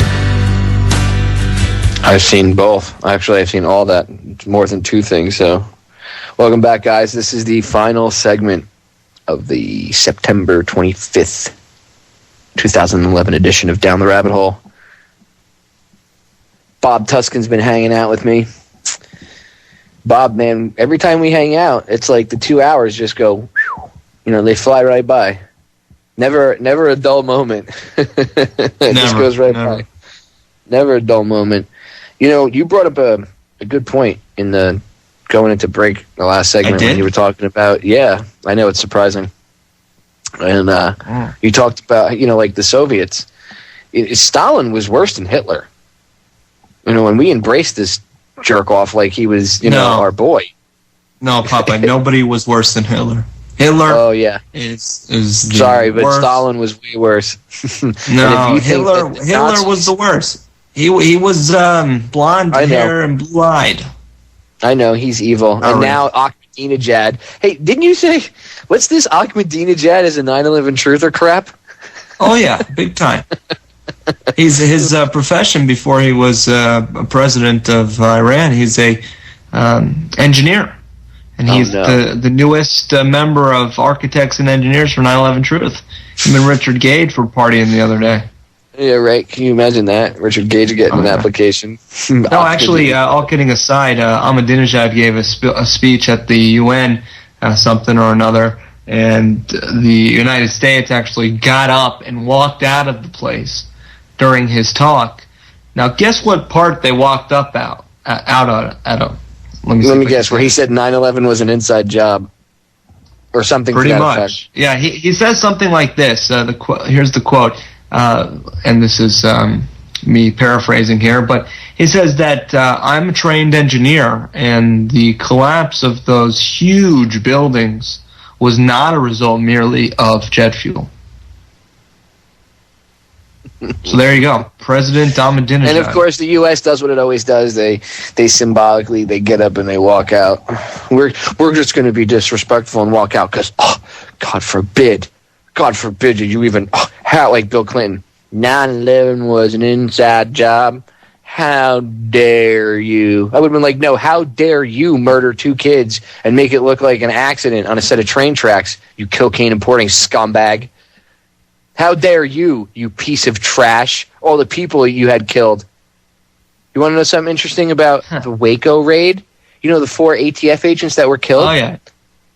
Speaker 3: I've seen both. Actually, I've seen all that. It's more than two things, so. Welcome back, guys. This is the final segment of the September 25th, 2011 edition of Down the Rabbit Hole. Bob Tuscan's been hanging out with me. Bob, man, every time we hang out, it's like the 2 hours just go, you know, they fly right by. Never a dull moment. It just goes right by. Never a dull moment. You know, you brought up a good point in the going into break, the last segment when you were talking about, yeah, I know it's surprising. And you talked about, you know, like the Soviets. Stalin was worse than Hitler. You know, when we embraced this jerk off like he was, you know, our boy.
Speaker 4: No, Papa, nobody was worse than Hitler. Hitler.
Speaker 3: Oh yeah,
Speaker 4: is
Speaker 3: sorry, but worst. Stalin was way worse.
Speaker 4: No, Hitler was the worst. He was blonde hair and blue eyed.
Speaker 3: I know he's evil, and now Ahmadinejad. Hey, didn't you say, what's this Ahmadinejad is a 9/11 truther crap?
Speaker 4: Oh, yeah, big time. His profession before he was president of Iran, he's a engineer. And he's the newest member of Architects and Engineers for 9/11 Truth. Him and Richard Gage were partying the other day.
Speaker 3: Yeah, right. Can you imagine that? Richard Gage getting an application.
Speaker 4: No, actually, all kidding aside, Ahmadinejad gave a speech at the UN, something or another, and the United States actually got up and walked out of the place during his talk. Now, guess what part they walked up out of? Let
Speaker 3: me guess, where he said 9/11 was an inside job. Or something
Speaker 4: pretty
Speaker 3: to that
Speaker 4: much.
Speaker 3: effect.
Speaker 4: Yeah, he says something like this. Here's the quote, and this is me paraphrasing here, but he says that I'm a trained engineer, and the collapse of those huge buildings was not a result merely of jet fuel. So there you go, President Ahmadinejad.
Speaker 3: And of course, the U.S. does what it always does. They symbolically they get up and they walk out. We're just going to be disrespectful and walk out because God forbid you even how like Bill Clinton. 9/11 was an inside job. How dare you? I would have been like, no, how dare you murder 2 kids and make it look like an accident on a set of train tracks? You cocaine importing scumbag. How dare you, you piece of trash, all the people you had killed. You want to know something interesting about the Waco raid? You know the 4 ATF agents that were killed?
Speaker 4: Oh, yeah.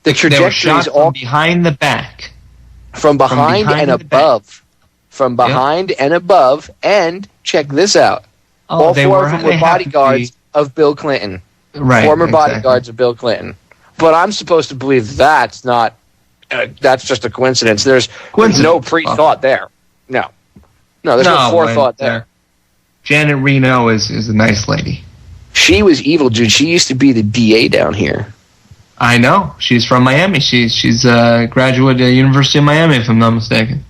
Speaker 3: The trajectory is all...
Speaker 4: From behind the back.
Speaker 3: From behind and above. From behind and above. And check this out. All 4 of them were bodyguards of Bill Clinton.
Speaker 4: Right.
Speaker 3: Former bodyguards of Bill Clinton. But I'm supposed to believe that's not... that's just a coincidence. There's no pre-thought there. No, there's no forethought there.
Speaker 4: Janet Reno is a nice lady.
Speaker 3: She was evil, dude. She used to be the DA down here.
Speaker 4: I know. She's from Miami. She's a graduate at University of Miami, if I'm not mistaken.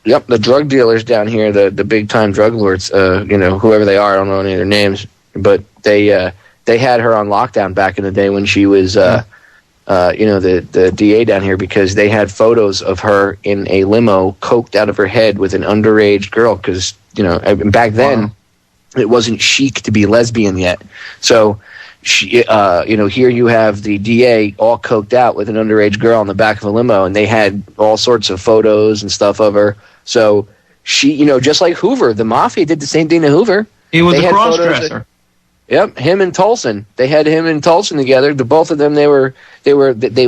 Speaker 3: Yep, the drug dealers down here, the big-time drug lords, whoever they are, I don't know any of their names, but they had her on lockdown back in the day when she was... the DA down here because they had photos of her in a limo coked out of her head with an underage girl because, back then it wasn't chic to be lesbian yet. So, she, here you have the DA all coked out with an underage girl in the back of a limo and they had all sorts of photos and stuff of her. So she, just like Hoover, the mafia did the same thing to Hoover.
Speaker 4: He was a cross-dresser.
Speaker 3: Yep, him and Tolson. They had him and Tolson together. The both of them, they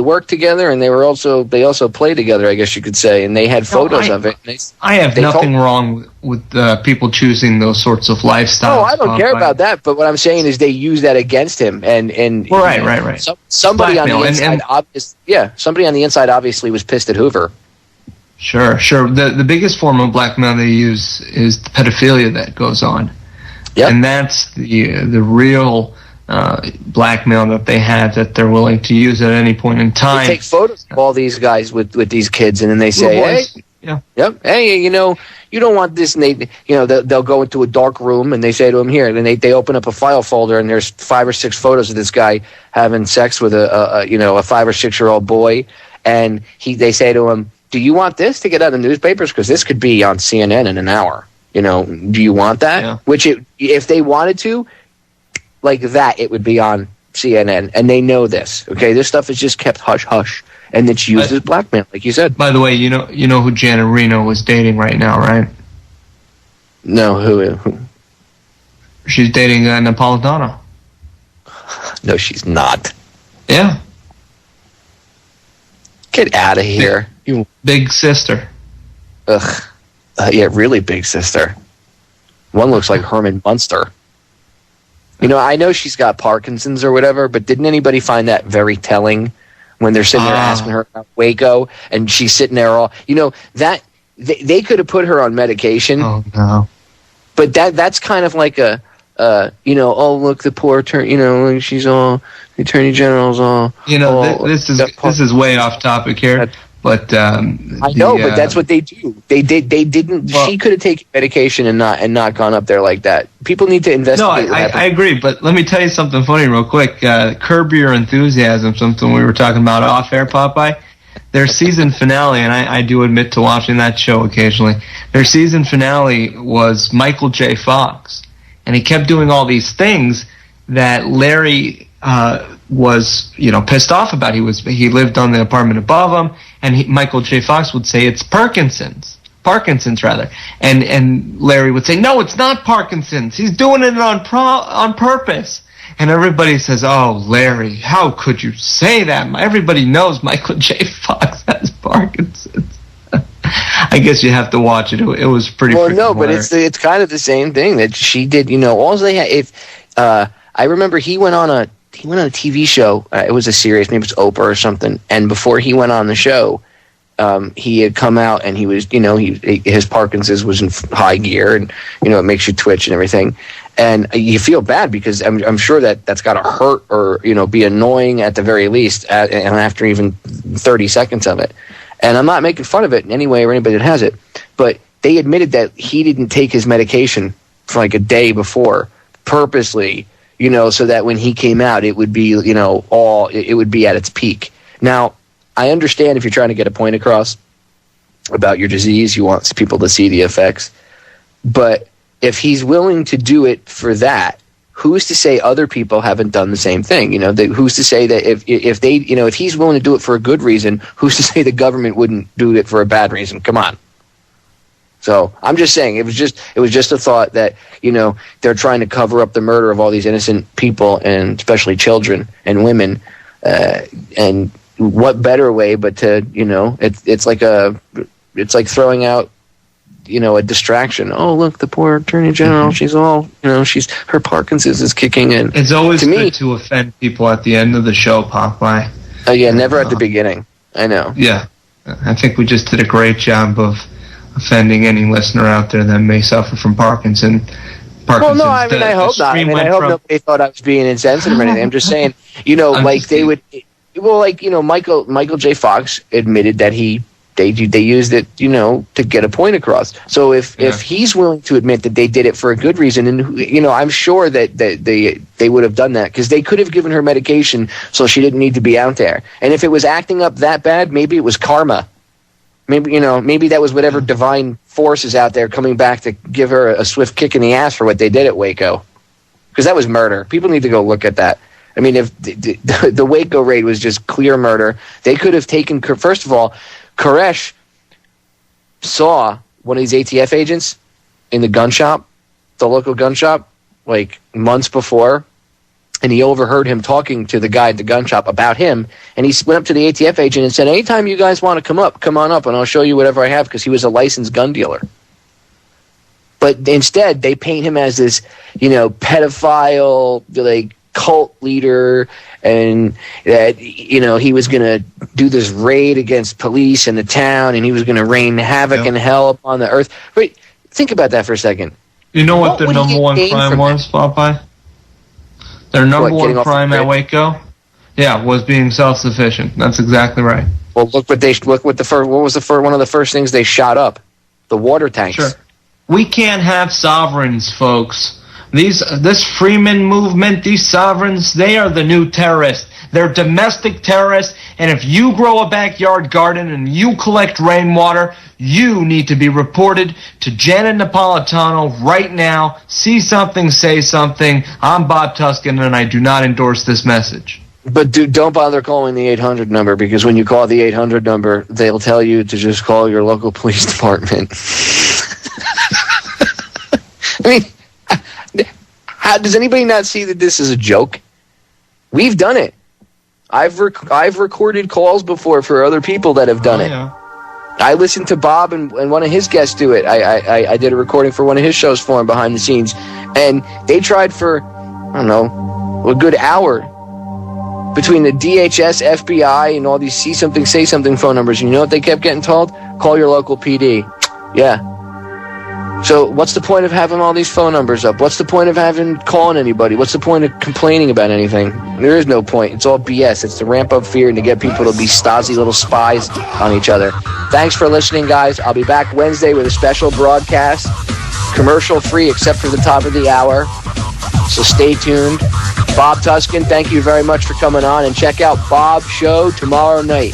Speaker 3: worked together, and they also played together. I guess you could say, and they had photos of it.
Speaker 4: I have nothing wrong with people choosing those sorts of lifestyles.
Speaker 3: Oh, I don't care about that. But what I'm saying is they use that against him, and
Speaker 4: right.
Speaker 3: Somebody on the inside, somebody on the inside obviously was pissed at Hoover.
Speaker 4: Sure. The biggest form of blackmail they use is the pedophilia that goes on.
Speaker 3: Yep.
Speaker 4: And that's the real blackmail that they have that they're willing to use at any point in time.
Speaker 3: They take photos of all these guys with these kids, and then they say, hey, you don't want this. And they'll go into a dark room, and they say to him, here. And they open up a file folder, and there's 5 or 6 photos of this guy having sex with a 5 or 6 year old boy. And they say to him, do you want this to get out of the newspapers? Because this could be on CNN in an hour. Do you want that? Yeah. Which, if they wanted to, like that, it would be on CNN. And they know this, okay? This stuff is just kept hush-hush. And it's used as blackmail, like you said.
Speaker 4: By the way, you know who Janet Reno is dating right now, right?
Speaker 3: No, who?
Speaker 4: She's dating Napolitano.
Speaker 3: No, she's not.
Speaker 4: Yeah.
Speaker 3: Get out of here. You
Speaker 4: big sister.
Speaker 3: Ugh. Yeah, really big sister. One looks like Herman Munster. I know she's got Parkinson's or whatever, but didn't anybody find that very telling when they're sitting there asking her about Waco and she's sitting there all, that they could have put her on medication.
Speaker 4: Oh, no.
Speaker 3: But that's kind of like a, oh, look, the poor she's all, the Attorney General's all.
Speaker 4: This is way off topic here. But
Speaker 3: I know, but that's what they do. They didn't. Well, she could have taken medication and not gone up there like that. People need to investigate.
Speaker 4: No, I agree. But let me tell you something funny, real quick. Curb Your Enthusiasm, something we were talking about off air, Popeye. Their season finale, and I do admit to watching that show occasionally. Their season finale was Michael J. Fox, and he kept doing all these things that Larry was, pissed off about. He lived on the apartment above him, and Michael J. Fox would say it's Parkinson's rather, and Larry would say, no, it's not Parkinson's. He's doing it on purpose. And everybody says, oh, Larry, how could you say that? Everybody knows Michael J. Fox has Parkinson's. I guess you have to watch it. It was pretty.
Speaker 3: Well, no, but it's kind of the same thing that she did. All they had. I remember he went on a TV show. It was a series, maybe it's Oprah or something. And before he went on the show, he had come out and he was, his Parkinson's was in high gear, and it makes you twitch and everything. And you feel bad because I'm sure that's got to hurt or be annoying at the very least, and after even 30 seconds of it. And I'm not making fun of it in any way or anybody that has it, but they admitted that he didn't take his medication for like a day before purposely, so that when he came out, it would be it would be at its peak. Now, I understand if you're trying to get a point across about your disease, you want people to see the effects, but if he's willing to do it for that, who's to say other people haven't done the same thing? Who's to say that if they, if he's willing to do it for a good reason, who's to say the government wouldn't do it for a bad reason? Come on. So I'm just saying it was just a thought that they're trying to cover up the murder of all these innocent people, and especially children and women, and what better way but to it's like throwing out a distraction. Oh, look, the poor attorney general, she's all, her Parkinson's is kicking in.
Speaker 4: It's always good to offend people at the end of the show, Popeye.
Speaker 3: Oh, yeah, never at the beginning. I know.
Speaker 4: Yeah. I think we just did a great job of offending any listener out there that may suffer from Parkinson's.
Speaker 3: Well, no, I hope not. I hope nobody thought I was being insensitive or anything. I'm just saying, Michael J. Fox admitted that they used it, to get a point across. So if he's willing to admit that they did it for a good reason, and I'm sure that they would have done that, because they could have given her medication so she didn't need to be out there. And if it was acting up that bad, maybe it was karma. Maybe that was whatever divine force is out there coming back to give her a swift kick in the ass for what they did at Waco, because that was murder. People need to go look at that. I mean, if the Waco raid was just clear murder, they could have taken. First of all, Koresh saw one of these ATF agents in the gun shop, the local gun shop, like months before, and he overheard him talking to the guy at the gun shop about him, and he went up to the ATF agent and said, anytime you guys want to come on up, and I'll show you whatever I have, because he was a licensed gun dealer. But instead, they paint him as this, pedophile, like, cult leader, and that he was going to do this raid against police in the town, and he was going to rain havoc and hell upon the earth. Wait, think about that for a second.
Speaker 4: You know what their number one crime was, Popeye? Their number one crime at Waco, was being self-sufficient. That's exactly right.
Speaker 3: Well, what was one of the first things they shot up? The water tanks.
Speaker 4: Sure. We can't have sovereigns, folks. This Freeman movement, these sovereigns, they are the new terrorists. They're domestic terrorists, and if you grow a backyard garden and you collect rainwater, you need to be reported to Janet Napolitano right now. See something, say something. I'm Bob Tuskin, and I do not endorse this message.
Speaker 3: But don't bother calling the 800 number, because when you call the 800 number, they'll tell you to just call your local police department. I mean, does anybody not see that this is a joke? We've done it. I've recorded calls before for other people that have done it. Yeah. I listened to Bob and one of his guests do it. I did a recording for one of his shows for him behind the scenes, and they tried for, I don't know, a good hour between the DHS, FBI, and all these see something, say something phone numbers. And you know what they kept getting told? Call your local PD. Yeah. So what's the point of having all these phone numbers up? What's the point of calling anybody? What's the point of complaining about anything? There is no point. It's all BS. It's to ramp up fear and to get people to be Stasi little spies on each other. Thanks for listening, guys. I'll be back Wednesday with a special broadcast, commercial free except for the top of the hour. So stay tuned. Bob Tuskin, thank you very much for coming on, and check out Bob's show tomorrow night,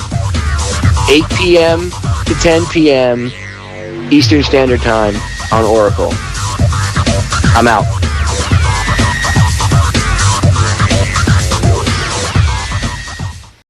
Speaker 3: 8 p.m. to 10 p.m. Eastern Standard Time on Oracle. I'm out.